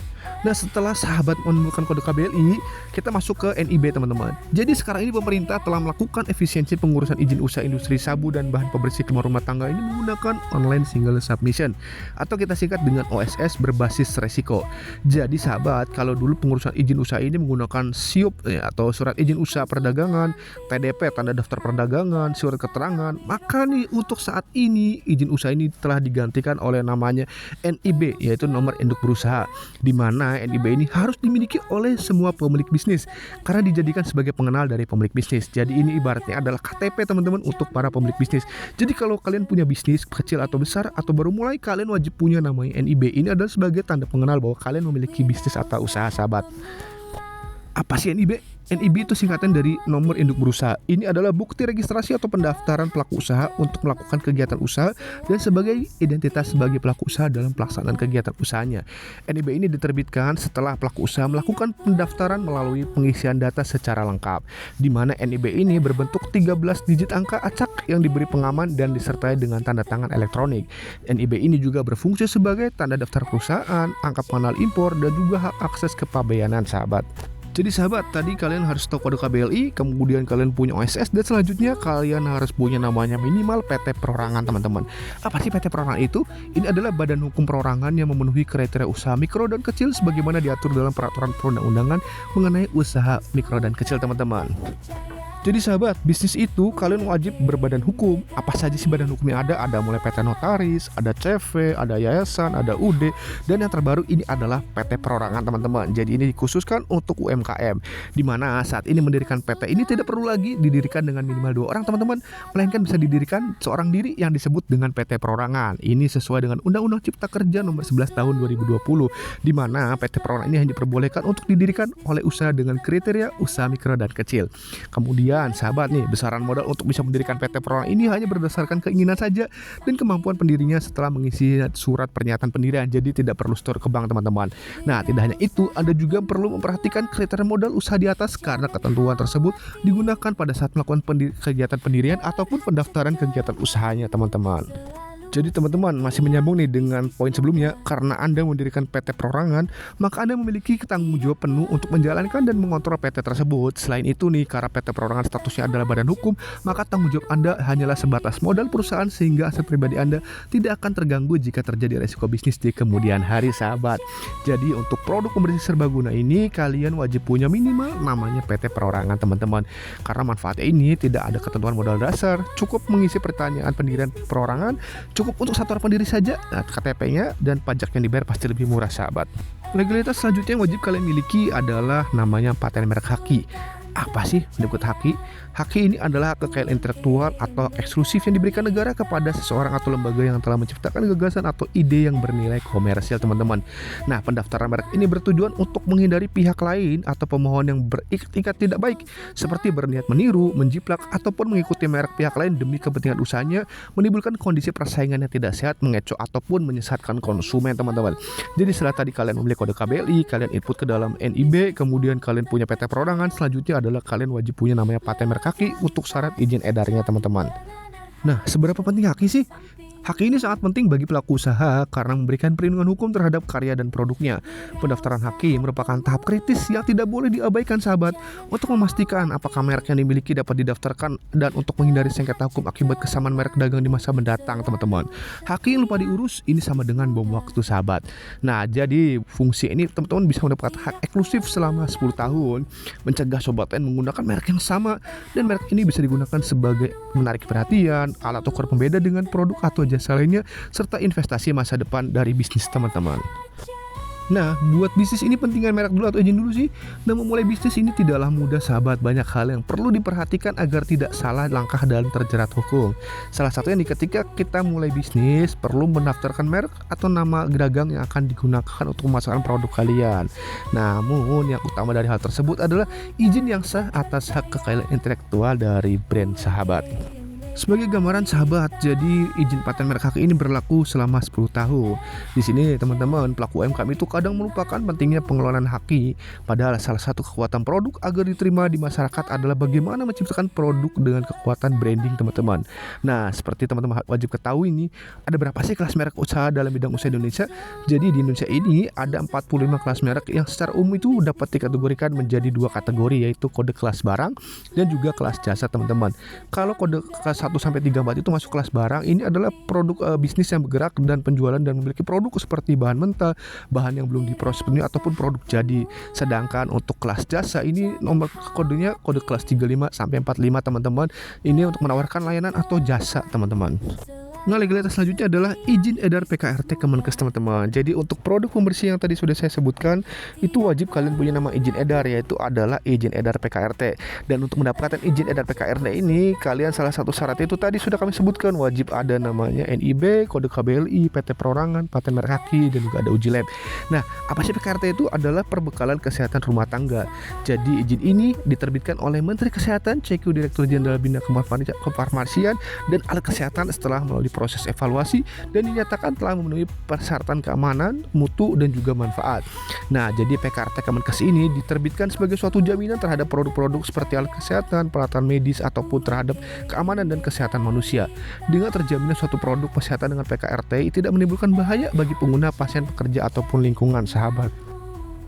Nah, setelah sahabat menemukan kode KBLI, kita masuk ke NIB, teman-teman. Jadi sekarang ini pemerintah telah melakukan efisiensi pengurusan izin usaha industri sabu dan bahan pembersih rumah tangga ini menggunakan online single submission atau kita singkat dengan OSS berbasis resiko. Jadi sahabat, kalau dulu pengurusan izin usaha ini menggunakan SIUP atau surat izin usaha perdagangan, TDP tanda daftar perdagangan, surat keterangan, maka nih untuk saat ini izin usaha ini telah digantikan oleh namanya NIB, yaitu nomor induk berusaha, di mana NIB ini harus dimiliki oleh semua pemilik bisnis karena dijadikan sebagai pengenal dari pemilik bisnis. Jadi ini ibaratnya adalah KTP, teman-teman, untuk para pemilik bisnis. Jadi kalau kalian punya bisnis kecil atau besar atau baru mulai, kalian wajib punya namanya NIB. Ini adalah sebagai tanda pengenal bahwa kalian memiliki bisnis atau usaha, sahabat. Apa sih NIB? NIB itu singkatan dari nomor induk berusaha. Ini adalah bukti registrasi atau pendaftaran pelaku usaha untuk melakukan kegiatan usaha dan sebagai identitas sebagai pelaku usaha dalam pelaksanaan kegiatan usahanya. NIB ini diterbitkan setelah pelaku usaha melakukan pendaftaran melalui pengisian data secara lengkap, di mana NIB ini berbentuk 13 digit angka acak yang diberi pengaman dan disertai dengan tanda tangan elektronik. NIB ini juga berfungsi sebagai tanda daftar perusahaan, angka pengenal impor, dan juga hak akses kepabeanan, sahabat. Jadi sahabat, tadi kalian harus tahu kode KBLI, kemudian kalian punya OSS, dan selanjutnya kalian harus punya namanya minimal PT Perorangan, teman-teman. Apa sih PT Perorangan itu? Ini adalah badan hukum perorangan yang memenuhi kriteria usaha mikro dan kecil sebagaimana diatur dalam peraturan perundang-undangan mengenai usaha mikro dan kecil, teman-teman. Jadi sahabat, bisnis itu kalian wajib berbadan hukum. Apa saja sih badan hukum yang ada? Ada mulai PT Notaris, ada CV, ada yayasan, ada UD, dan yang terbaru ini adalah PT Perorangan, teman-teman. Jadi ini dikhususkan untuk UMKM, di mana saat ini mendirikan PT ini tidak perlu lagi didirikan dengan minimal 2 orang, teman-teman, melainkan bisa didirikan seorang diri yang disebut dengan PT Perorangan. Ini sesuai dengan Undang-Undang Cipta Kerja nomor 11 tahun 2020, di mana PT Perorangan ini hanya diperbolehkan untuk didirikan oleh usaha dengan kriteria usaha mikro dan kecil. Kemudian sahabat nih, besaran modal untuk bisa mendirikan PT Perorangan ini hanya berdasarkan keinginan saja dan kemampuan pendirinya setelah mengisi surat pernyataan pendirian. Jadi tidak perlu store ke bank, teman-teman. Nah, tidak hanya itu, Anda juga perlu memperhatikan kriteria modal usaha di atas karena ketentuan tersebut digunakan pada saat melakukan kegiatan pendirian ataupun pendaftaran kegiatan usahanya, teman-teman. Jadi teman-teman masih menyambung nih dengan poin sebelumnya, karena Anda mendirikan PT Perorangan, maka Anda memiliki tanggung jawab penuh untuk menjalankan dan mengontrol PT tersebut. Selain itu nih, karena PT Perorangan statusnya adalah badan hukum, maka tanggung jawab Anda hanyalah sebatas modal perusahaan sehingga aset pribadi Anda tidak akan terganggu jika terjadi resiko bisnis di kemudian hari, sahabat. Jadi untuk produk pembersih serbaguna ini kalian wajib punya minimal namanya PT Perorangan, teman-teman. Karena manfaatnya ini tidak ada ketentuan modal dasar, cukup mengisi pertanyaan pendirian perorangan, cukup untuk satu orang pendiri saja, KTP-nya dan pajak yang dibayar pasti lebih murah, sahabat. Legalitas selanjutnya yang wajib kalian miliki adalah namanya paten merek haki. Apa sih menyebut haki? Haki ini adalah hak kekayaan intelektual atau eksklusif yang diberikan negara kepada seseorang atau lembaga yang telah menciptakan gagasan atau ide yang bernilai komersial, teman-teman. Nah, pendaftaran merek ini bertujuan untuk menghindari pihak lain atau pemohon yang berikat tidak baik, seperti berniat meniru, menjiplak, ataupun mengikuti merek pihak lain demi kepentingan usahanya, menimbulkan kondisi persaingan yang tidak sehat, mengecoh, ataupun menyesatkan konsumen, teman-teman. Jadi setelah tadi kalian memiliki kode KBLI, kalian input ke dalam NIB, kemudian kalian punya PT Perorangan, selanjutnya adalah kalian wajib punya namanya paten merek haki untuk syarat izin edarnya, teman-teman. Nah, seberapa penting haki sih? Hak ini sangat penting bagi pelaku usaha karena memberikan perlindungan hukum terhadap karya dan produknya. Pendaftaran haki merupakan tahap kritis yang tidak boleh diabaikan sahabat untuk memastikan apakah merek yang dimiliki dapat didaftarkan dan untuk menghindari sengketa hukum akibat kesamaan merek dagang di masa mendatang, teman-teman. Haki yang lupa diurus ini sama dengan bom waktu, sahabat. Nah, jadi fungsi ini teman-teman bisa mendapatkan hak eksklusif selama 10 tahun, mencegah sobat lain menggunakan merek yang sama, dan merek ini bisa digunakan sebagai menarik perhatian, alat ukur pembeda dengan produk atau jasa lainnya, serta investasi masa depan dari bisnis teman-teman. Nah, buat bisnis ini pentingnya merek dulu atau izin dulu sih? Nah, memulai bisnis ini tidaklah mudah, sahabat. Banyak hal yang perlu diperhatikan agar tidak salah langkah dan terjerat hukum. Salah satunya ketika kita mulai bisnis, perlu mendaftarkan merek atau nama dagang yang akan digunakan untuk memasarkan produk kalian. Namun, yang utama dari hal tersebut adalah izin yang sah atas hak kekayaan intelektual dari brand, sahabat. Sebagai gambaran, sahabat, jadi izin paten merek haki ini berlaku selama 10 tahun. Di sini teman-teman, pelaku UMKM itu kadang melupakan pentingnya pengelolaan haki. Padahal salah satu kekuatan produk agar diterima di masyarakat adalah bagaimana menciptakan produk dengan kekuatan branding, teman-teman. Nah, seperti teman-teman wajib ketahui nih, ada berapa sih kelas merek usaha dalam bidang usaha Indonesia? Jadi di Indonesia ini ada 45 kelas merek yang secara umum itu dapat dikategorikan menjadi 2 kategori, yaitu kode kelas barang dan juga kelas jasa, teman-teman. Kalau kode kelas 1-3-4 itu masuk kelas barang. Ini adalah produk bisnis yang bergerak dan penjualan dan memiliki produk seperti bahan mentah, bahan yang belum diproses penuh ataupun produk jadi. Sedangkan untuk kelas jasa ini nomor kodenya kode kelas 35-45, teman-teman. Ini untuk menawarkan layanan atau jasa, teman-teman. Nah, legalitas selanjutnya adalah izin edar PKRT Kemenkes, teman-teman. Jadi untuk produk pembersih yang tadi sudah saya sebutkan, itu wajib kalian punya nama izin edar, yaitu adalah izin edar PKRT. Dan untuk mendapatkan izin edar PKRT ini, kalian salah satu syarat itu tadi sudah kami sebutkan, wajib ada namanya NIB, kode KBLI, PT Perorangan, paten merek haki, dan juga ada uji lab. Nah, apa sih PKRT itu? Adalah perbekalan kesehatan rumah tangga. Jadi izin ini diterbitkan oleh Menteri Kesehatan, CQ Direktur Jenderal Bina Kefarmasian dan Alat Kesehatan setelah melalui proses evaluasi dan dinyatakan telah memenuhi persyaratan keamanan, mutu, dan juga manfaat. Nah, jadi PKRT Kemenkes ini diterbitkan sebagai suatu jaminan terhadap produk-produk seperti alat kesehatan, peralatan medis, ataupun terhadap keamanan dan kesehatan manusia. Dengan terjaminnya suatu produk kesehatan dengan PKRT tidak menimbulkan bahaya bagi pengguna, pasien, pekerja, ataupun lingkungan, sahabat.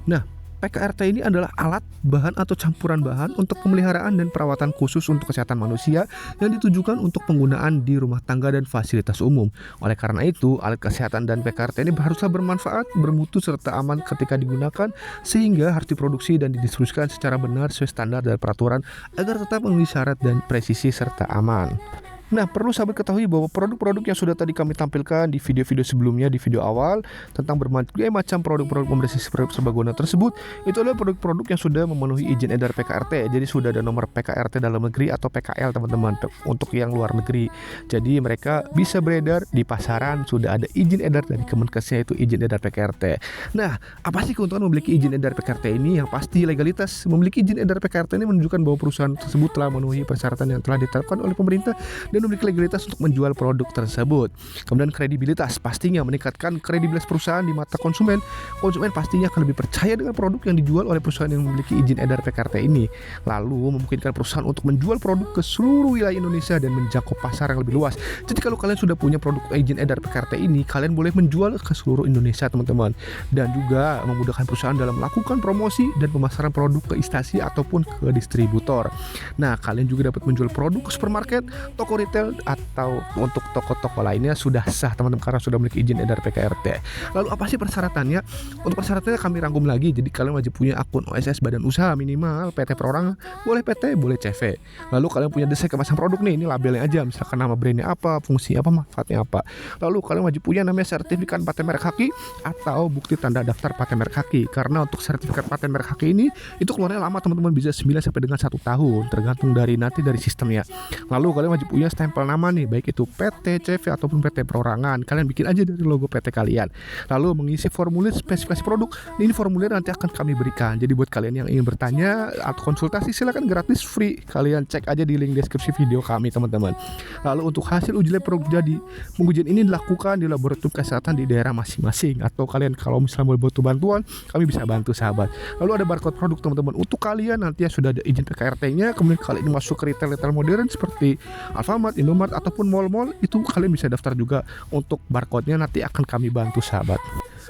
Nah, PKRT ini adalah alat, bahan, atau campuran bahan untuk pemeliharaan dan perawatan khusus untuk kesehatan manusia yang ditujukan untuk penggunaan di rumah tangga dan fasilitas umum. Oleh karena itu, alat kesehatan dan PKRT ini haruslah bermanfaat, bermutu, serta aman ketika digunakan, sehingga harus diproduksi dan didistribusikan secara benar sesuai standar dan peraturan agar tetap memenuhi syarat dan presisi serta aman. Nah, perlu sahabat ketahui bahwa produk-produk yang sudah tadi kami tampilkan di video-video sebelumnya, di video awal tentang berbagai macam produk-produk pembersih serbaguna tersebut, itu adalah produk-produk yang sudah memenuhi izin edar PKRT. Jadi sudah ada nomor PKRT dalam negeri atau PKL, teman-teman, untuk yang luar negeri. Jadi mereka bisa beredar di pasaran, sudah ada izin edar dari Kemenkesnya, itu izin edar PKRT. Nah, apa sih keuntungan memiliki izin edar PKRT ini? Yang pasti legalitas. Memiliki izin edar PKRT ini menunjukkan bahwa perusahaan tersebut telah memenuhi persyaratan yang telah ditetapkan oleh pemerintah dan memiliki legalitas untuk menjual produk tersebut. Kemudian kredibilitas, pastinya meningkatkan kredibilitas perusahaan di mata konsumen. Konsumen pastinya akan lebih percaya dengan produk yang dijual oleh perusahaan yang memiliki izin edar PKRT ini. Lalu memungkinkan perusahaan untuk menjual produk ke seluruh wilayah Indonesia dan menjangkau pasar yang lebih luas. Jadi kalau kalian sudah punya produk izin edar PKRT ini, kalian boleh menjual ke seluruh Indonesia, teman-teman. Dan juga memudahkan perusahaan dalam melakukan promosi dan pemasaran produk ke instansi ataupun ke distributor. Nah, kalian juga dapat menjual produk ke supermarket, toko retail, atau untuk toko-toko lainnya sudah sah, teman-teman, karena sudah memiliki izin edar PKRT. Lalu apa sih persyaratannya? Untuk persyaratannya kami rangkum lagi. Jadi kalian wajib punya akun OSS badan usaha minimal PT Perorangan, boleh PT, boleh CV. Lalu kalian punya desain kemasan produk nih, ini labelnya aja, misalkan nama brandnya apa, fungsi apa, manfaatnya apa. Lalu kalian wajib punya namanya sertifikat paten merek haki atau bukti tanda daftar paten merek haki. Karena untuk sertifikat paten merek haki ini itu keluarnya lama, teman-teman, bisa 9 sampai dengan 1 tahun tergantung dari sistemnya. Lalu kalian wajib punya stempel nama nih, baik itu PT, CV, ataupun PT Perorangan. Kalian bikin aja dari logo PT kalian. Lalu mengisi formulir spesifikasi produk. Ini formulir nanti akan kami berikan. Jadi buat kalian yang ingin bertanya atau konsultasi, silakan, gratis, free. Kalian cek aja di link deskripsi video kami, teman-teman. Lalu untuk hasil uji lab produk jadi, pengujian ini dilakukan di laboratorium kesehatan di daerah masing-masing. Atau kalian kalau misalnya mau butuh bantuan, kami bisa bantu, sahabat. Lalu ada barcode produk, teman-teman. Untuk kalian nanti yang sudah ada izin PKRT-nya, kemudian kalian ini masuk ke retail modern seperti Alfamart, Indomart ataupun mall-mall, itu kalian bisa daftar juga. Untuk barcode-nya nanti akan kami bantu sahabat.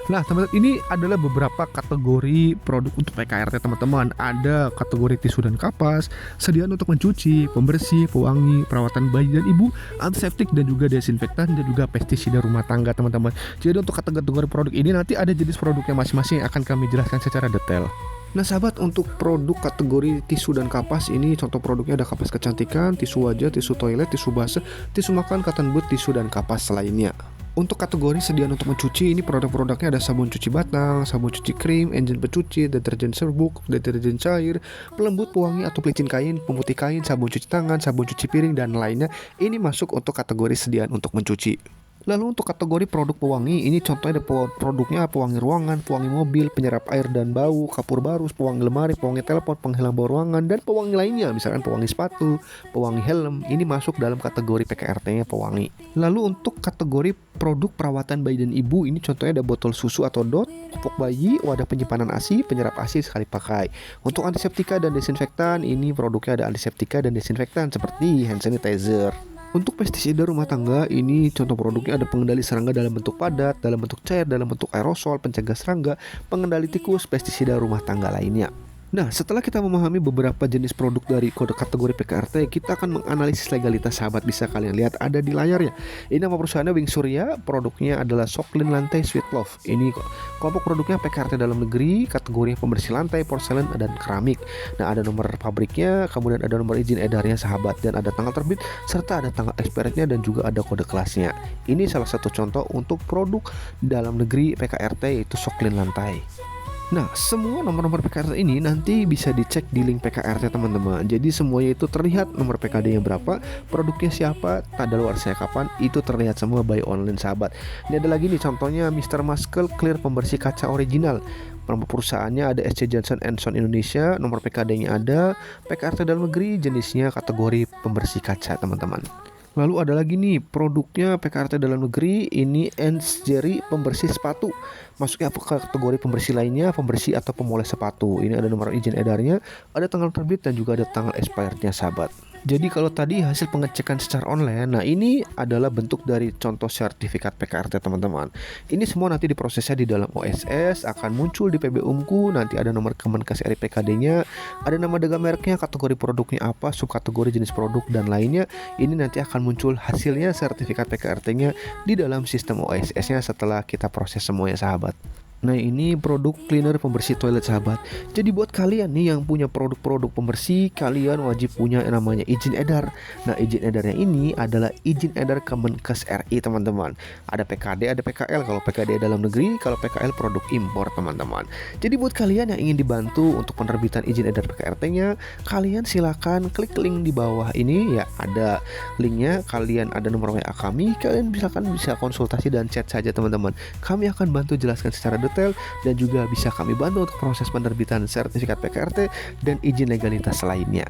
Nah teman-teman, ini adalah beberapa kategori produk untuk PKRT teman-teman. Ada kategori tisu dan kapas, sediaan untuk mencuci, pembersih, pewangi, perawatan bayi dan ibu, antiseptik dan juga desinfektan, dan juga pestisida rumah tangga teman-teman. Jadi untuk kategori produk ini nanti ada jenis produknya masing-masing yang akan kami jelaskan secara detail. Nah sahabat, untuk produk kategori tisu dan kapas ini contoh produknya ada kapas kecantikan, tisu wajah, tisu toilet, tisu basah, tisu makan, cotton bud, tisu dan kapas lainnya. Untuk kategori sediaan untuk mencuci, ini produk-produknya ada sabun cuci batang, sabun cuci krim, engine pencuci, deterjen serbuk, deterjen cair, pelembut, pewangi atau pelicin kain, pemutih kain, sabun cuci tangan, sabun cuci piring dan lainnya. Ini masuk untuk kategori sediaan untuk mencuci. Lalu untuk kategori produk pewangi, ini contohnya ada produknya pewangi ruangan, pewangi mobil, penyerap air dan bau, kapur barus, pewangi lemari, pewangi telepon, penghilang bau ruangan, dan pewangi lainnya, misalkan pewangi sepatu, pewangi helm. Ini masuk dalam kategori PKRT-nya pewangi. Lalu untuk kategori produk perawatan bayi dan ibu, ini contohnya ada botol susu atau dot, popok bayi, wadah penyimpanan ASI, penyerap ASI sekali pakai. Untuk antiseptika dan desinfektan, ini produknya ada antiseptika dan desinfektan seperti hand sanitizer. Untuk pestisida rumah tangga, ini contoh produknya ada pengendali serangga dalam bentuk padat, dalam bentuk cair, dalam bentuk aerosol, pencegah serangga, pengendali tikus, pestisida rumah tangga lainnya. Nah, setelah kita memahami beberapa jenis produk dari kode kategori PKRT, kita akan menganalisis legalitas sahabat. Bisa kalian lihat ada di layarnya. Ini nama perusahaannya Wing Surya, produknya adalah Soklin Lantai Sweet Love. Ini kelompok produknya PKRT dalam negeri, kategori pembersih lantai, porselen dan keramik. Nah, ada nomor pabriknya, kemudian ada nomor izin edarnya sahabat, dan ada tanggal terbit serta ada tanggal expirednya dan juga ada kode kelasnya. Ini salah satu contoh untuk produk dalam negeri PKRT, yaitu Soklin Lantai. Nah, semua nomor-nomor PKRT ini nanti bisa dicek di link PKRT teman-teman. Jadi semuanya itu terlihat nomor PKD-nya berapa, produknya siapa, kadaluarsanya kapan, itu terlihat semua by online sahabat. Ini ada lagi nih contohnya Mr. Muscle Clear pembersih kaca original. Nama perusahaannya ada SC Johnson & Son Indonesia, nomor PKD-nya ada, PKRT dalam negeri, jenisnya kategori pembersih kaca teman-teman. Lalu ada lagi nih produknya PKRT dalam negeri, ini Ends Jerry pembersih sepatu. Masuknya ke kategori pembersih lainnya, pembersih atau pemoles sepatu. Ini ada nomor izin edarnya, ada tanggal terbit dan juga ada tanggal expirednya sahabat. Jadi kalau tadi hasil pengecekan secara online, nah ini adalah bentuk dari contoh sertifikat PKRT teman-teman. Ini semua nanti diprosesnya di dalam OSS, akan muncul di PBUMku, nanti ada nomor Kemenkes RI PKD-nya, ada nama dagang mereknya, kategori produknya apa, subkategori jenis produk dan lainnya. Ini nanti akan muncul hasilnya sertifikat PKRT-nya di dalam sistem OSS-nya setelah kita proses semuanya sahabat. Nah, ini produk cleaner pembersih toilet sahabat. Jadi buat kalian nih yang punya produk-produk pembersih, kalian wajib punya yang namanya izin edar. Nah, izin edarnya ini adalah izin edar Kemenkes RI teman-teman. Ada PKD, ada PKL. Kalau PKD dalam negeri, kalau PKL produk impor teman-teman. Jadi buat kalian yang ingin dibantu untuk penerbitan izin edar PKRT-nya, kalian silakan klik link di bawah ini ya, ada linknya. Kalian ada nomor WA kami, kalian bisa konsultasi dan chat saja teman-teman. Kami akan bantu jelaskan secara detail dan juga bisa kami bantu untuk proses penerbitan sertifikat PKRT dan izin legalitas lainnya.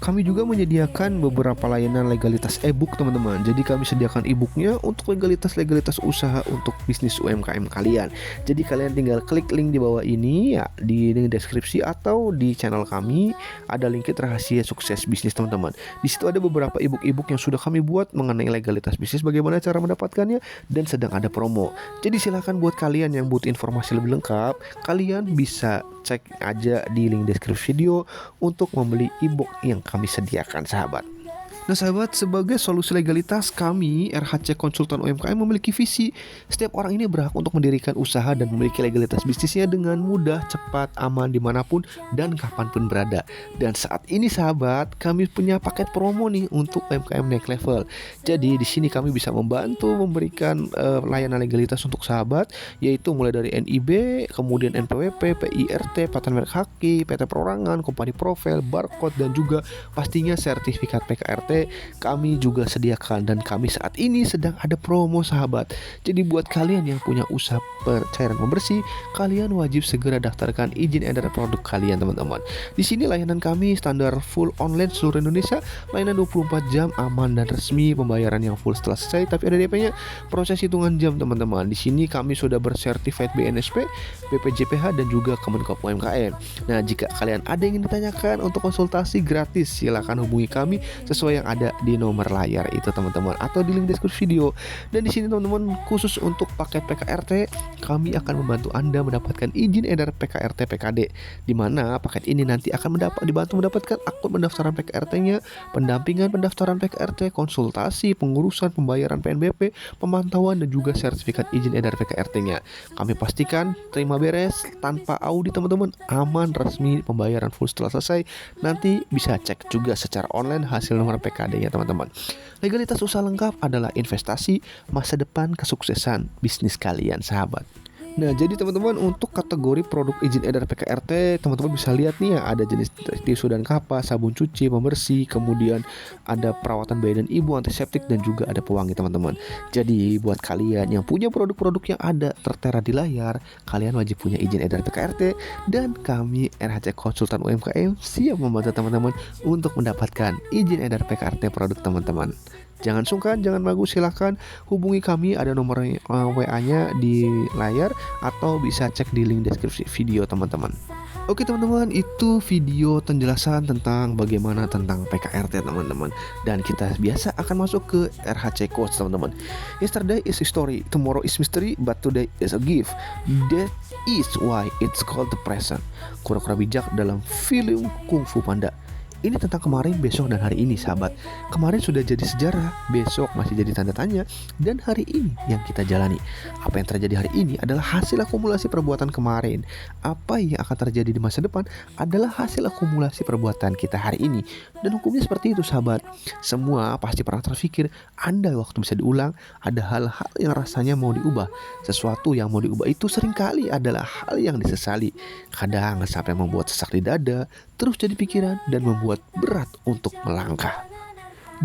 Kami juga menyediakan beberapa layanan legalitas e-book teman-teman. Jadi kami sediakan e-booknya untuk legalitas usaha untuk bisnis UMKM kalian. Jadi kalian tinggal klik link di bawah ini ya, di link deskripsi atau di channel kami ada link rahasia sukses bisnis teman-teman. Di situ ada beberapa e-book yang sudah kami buat mengenai legalitas bisnis, bagaimana cara mendapatkannya, dan sedang ada promo. Jadi silakan buat kalian yang butuh informasi lebih lengkap, kalian bisa cek aja di link deskripsi video untuk membeli e-book yang kami sediakan sahabat. Nah sahabat, sebagai solusi legalitas, kami RHC Konsultan UMKM memiliki visi setiap orang ini berhak untuk mendirikan usaha dan memiliki legalitas bisnisnya dengan mudah, cepat, aman dimanapun dan kapanpun berada. Dan saat ini sahabat, kami punya paket promo nih untuk UMKM naik level. Jadi di sini kami bisa membantu memberikan layanan legalitas untuk sahabat, yaitu mulai dari NIB, kemudian NPWP, PIRT, paten merek haki, PT perorangan, kompani profil, barcode, dan juga pastinya sertifikat PKRT kami juga sediakan. Dan kami saat ini sedang ada promo sahabat. Jadi buat kalian yang punya usaha cairan pembersih, kalian wajib segera daftarkan izin edar produk kalian teman-teman. Di sini layanan kami standar full online seluruh Indonesia, layanan 24 jam, aman dan resmi, pembayaran yang full setelah selesai, tapi ada DP-nya, proses hitungan jam teman-teman. Di sini kami sudah bersertifikat BNSP, BPJPH dan juga Kemenkop UMKM. Nah, jika kalian ada yang ingin ditanyakan untuk konsultasi gratis, silakan hubungi kami sesuai yang yang ada di nomor layar itu teman-teman, atau di link deskripsi video. Dan di sini teman-teman, khusus untuk paket PKRT, kami akan membantu Anda mendapatkan izin edar PKRT PKD, di mana paket ini nanti akan dibantu mendapatkan akun pendaftaran PKRT-nya, pendampingan pendaftaran PKRT, konsultasi, pengurusan pembayaran PNBP, pemantauan, dan juga sertifikat izin edar PKRT-nya. Kami pastikan terima beres tanpa audit teman-teman, aman, resmi, pembayaran full setelah selesai. Nanti bisa cek juga secara online hasil nomor PKD-nya teman-teman. Legalitas usaha lengkap adalah investasi masa depan kesuksesan bisnis kalian sahabat. Nah, jadi teman-teman, untuk kategori produk izin edar PKRT, teman-teman bisa lihat nih ya, ada jenis tisu dan kapas, sabun cuci, pembersih, kemudian ada perawatan bayi dan ibu, antiseptik, dan juga ada pewangi teman-teman. Jadi buat kalian yang punya produk-produk yang ada tertera di layar, kalian wajib punya izin edar PKRT, dan kami RHC Konsultan UMKM siap membantu teman-teman untuk mendapatkan izin edar PKRT produk teman-teman. Jangan sungkan, jangan ragu, silahkan hubungi kami, ada nomor WA-nya di layar, atau bisa cek di link deskripsi video teman-teman. Oke teman-teman, itu video penjelasan tentang bagaimana tentang PKRT teman-teman. Dan kita biasa akan masuk ke RHC Quotes teman-teman. Yesterday is history, tomorrow is mystery, but today is a gift. That is why it's called the present. Kura-kura bijak dalam film Kung Fu Panda. Ini tentang kemarin, besok, dan hari ini sahabat. Kemarin sudah jadi sejarah, besok masih jadi tanda tanya, dan hari ini yang kita jalani. Apa yang terjadi hari ini adalah hasil akumulasi perbuatan kemarin. Apa yang akan terjadi di masa depan adalah hasil akumulasi perbuatan kita hari ini. Dan hukumnya seperti itu sahabat. Semua pasti pernah terpikir, andai waktu bisa diulang, ada hal-hal yang rasanya mau diubah. Sesuatu yang mau diubah itu seringkali adalah hal yang disesali. Kadang sampai membuat sesak di dada, terus jadi pikiran, dan membuat berat untuk melangkah.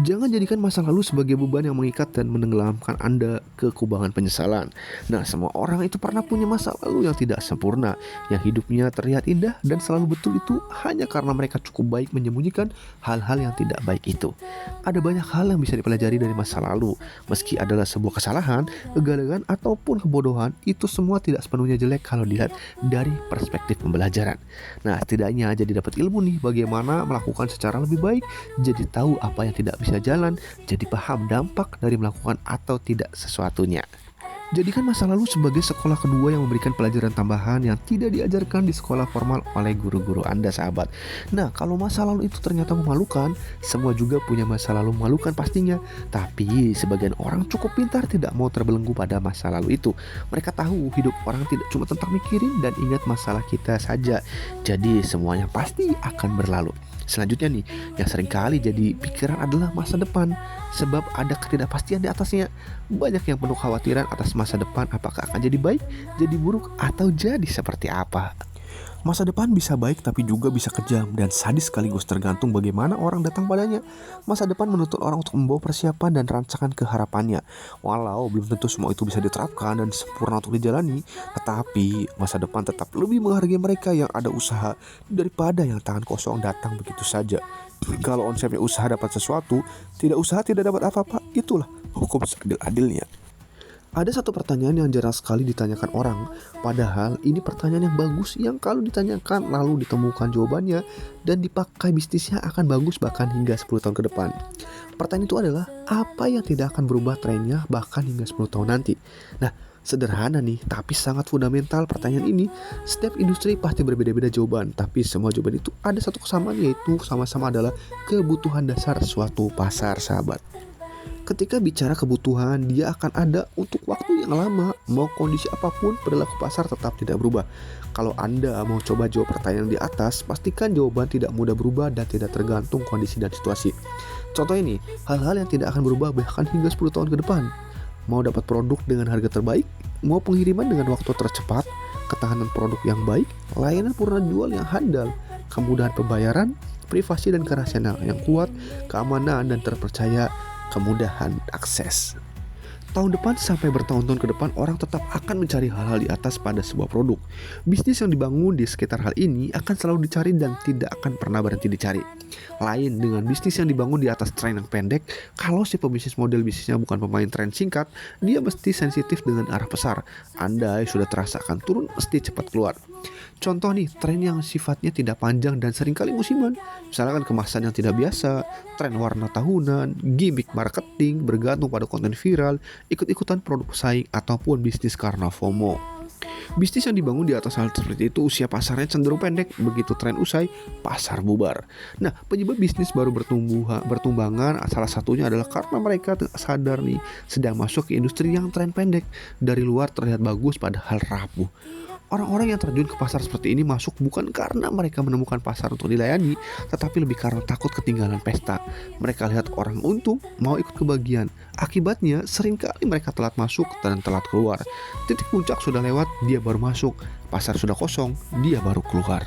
Jangan jadikan masa lalu sebagai beban yang mengikat dan menenggelamkan Anda ke kubangan penyesalan. Nah, semua orang itu pernah punya masa lalu yang tidak sempurna, yang hidupnya terlihat indah dan selalu betul, itu hanya karena mereka cukup baik menyembunyikan hal-hal yang tidak baik itu. Ada banyak hal yang bisa dipelajari dari masa lalu. Meski adalah sebuah kesalahan, kegagalan, ataupun kebodohan, itu semua tidak sepenuhnya jelek kalau dilihat dari perspektif pembelajaran. Nah, setidaknya jadi dapat ilmu nih bagaimana melakukan secara lebih baik, jadi tahu apa yang tidak bisa jalan, jadi paham dampak dari melakukan atau tidak sesuatunya. Jadikan masa lalu sebagai sekolah kedua yang memberikan pelajaran tambahan yang tidak diajarkan di sekolah formal oleh guru-guru Anda sahabat. Nah, kalau masa lalu itu ternyata memalukan, semua juga punya masa lalu memalukan pastinya. Tapi sebagian orang cukup pintar tidak mau terbelenggu pada masa lalu itu. Mereka tahu hidup orang tidak cuma tentang mikirin dan ingat masalah kita saja. Jadi semuanya pasti akan berlalu. Selanjutnya nih, yang seringkali jadi pikiran adalah masa depan. Sebab ada ketidakpastian di atasnya. Banyak yang penuh khawatiran atas masa depan, apakah akan jadi baik, jadi buruk, atau jadi seperti apa. Masa depan bisa baik tapi juga bisa kejam dan sadis sekaligus, tergantung bagaimana orang datang padanya. Masa depan menuntut orang untuk membawa persiapan dan rancangan ke harapannya. Walau belum tentu semua itu bisa diterapkan dan sempurna untuk dijalani, tetapi masa depan tetap lebih menghargai mereka yang ada usaha daripada yang tangan kosong datang begitu saja. Kalau konsepnya usaha dapat sesuatu, tidak usaha tidak dapat apa-apa, itulah hukum seadil-adilnya. Ada satu pertanyaan yang jarang sekali ditanyakan orang, padahal ini pertanyaan yang bagus yang kalau ditanyakan lalu ditemukan jawabannya dan dipakai bisnisnya akan bagus bahkan hingga 10 tahun ke depan. Pertanyaan itu adalah, apa yang tidak akan berubah trennya bahkan hingga 10 tahun nanti? Nah, sederhana nih, tapi sangat fundamental pertanyaan ini. Setiap industri pasti berbeda-beda jawaban, tapi semua jawaban itu ada satu kesamaan, yaitu sama-sama adalah kebutuhan dasar suatu pasar sahabat. Ketika bicara kebutuhan, dia akan ada untuk waktu yang lama. Mau kondisi apapun, perilaku pasar tetap tidak berubah. Kalau Anda mau coba jawab pertanyaan di atas, pastikan jawaban tidak mudah berubah dan tidak tergantung kondisi dan situasi. Contoh ini, hal-hal yang tidak akan berubah bahkan hingga 10 tahun ke depan. Mau dapat produk dengan harga terbaik, mau pengiriman dengan waktu tercepat, ketahanan produk yang baik, layanan purna jual yang handal, kemudahan pembayaran, privasi dan kerahasiaan yang kuat, keamanan dan terpercaya, kemudahan akses. Tahun depan sampai bertahun-tahun ke depan orang tetap akan mencari hal-hal di atas pada sebuah produk. Bisnis yang dibangun di sekitar hal ini akan selalu dicari dan tidak akan pernah berhenti dicari. Lain dengan bisnis yang dibangun di atas tren yang pendek, kalau si pebisnis model bisnisnya bukan pemain tren singkat, dia mesti sensitif dengan arah besar. Andai sudah terasa akan turun, mesti cepat keluar. Contoh nih, tren yang sifatnya tidak panjang dan seringkali musiman. Misalkan kemasan yang tidak biasa, tren warna tahunan, gimmick marketing, bergantung pada konten viral, ikut-ikutan produk pesaing, ataupun bisnis karena FOMO. Bisnis yang dibangun di atas hal seperti itu usia pasarnya cenderung pendek, begitu tren usai, pasar bubar. Nah, penyebab bisnis baru bertumbangan salah satunya adalah karena mereka sadar nih sedang masuk ke industri yang tren pendek. Dari luar terlihat bagus padahal rapuh. Orang-orang yang terjun ke pasar seperti ini masuk bukan karena mereka menemukan pasar untuk dilayani, tetapi lebih karena takut ketinggalan pesta. Mereka lihat orang untung, mau ikut kebagian. Akibatnya, seringkali mereka telat masuk dan telat keluar. Titik puncak sudah lewat, dia baru masuk. Pasar sudah kosong, dia baru keluar.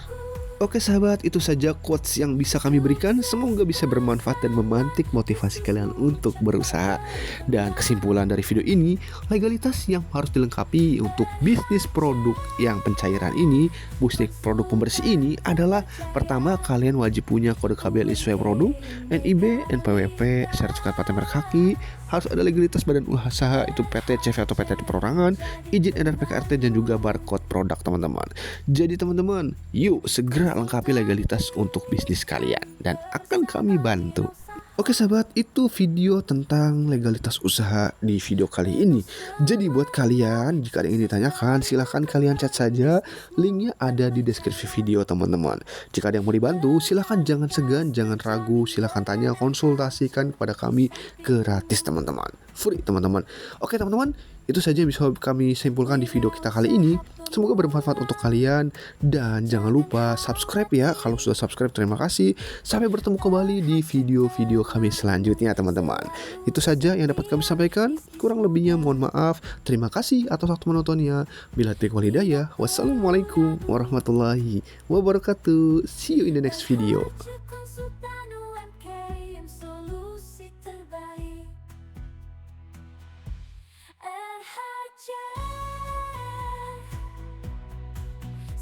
Oke sahabat, itu saja quotes yang bisa kami berikan. Semoga bisa bermanfaat dan memantik motivasi kalian untuk berusaha. Dan kesimpulan dari video ini, legalitas yang harus dilengkapi untuk bisnis produk yang pencairan ini, bisnis produk pembersih ini adalah: pertama, kalian wajib punya kode KBLI sesuai produk, NIB, NPWP, sertifikat paten merek kaki, harus ada legalitas badan usaha itu PT, CV atau PT perorangan, izin edar PKRT dan juga barcode produk teman-teman. Jadi teman-teman, yuk segera lengkapi legalitas untuk bisnis kalian dan akan kami bantu. Oke sahabat, itu video tentang legalitas usaha di video kali ini. Jadi buat kalian, jika ada yang ingin ditanyakan, silahkan kalian chat saja. Linknya ada di deskripsi video teman-teman. Jika ada yang mau dibantu, silahkan jangan segan, jangan ragu. Silahkan tanya, konsultasikan kepada kami gratis teman-teman. Free teman-teman. Oke teman-teman, itu saja yang bisa kami simpulkan di video kita kali ini. Semoga bermanfaat untuk kalian. Dan jangan lupa subscribe ya. Kalau sudah subscribe, terima kasih. Sampai bertemu kembali di video-video kami selanjutnya teman-teman. Itu saja yang dapat kami sampaikan. Kurang lebihnya mohon maaf. Terima kasih atas waktu menontonnya. Bila taufiq wal hidayah. Wassalamualaikum warahmatullahi wabarakatuh. See you in the next video.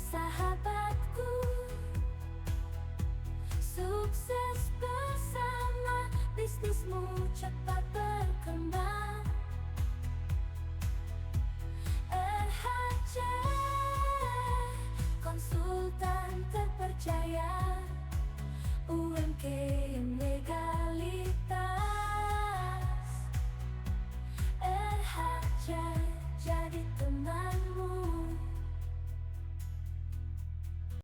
Sahabatku, sukses bersama, bisnismu cepat berkembang. RHJ, konsultan terpercaya, UMKM legalitas. RHJ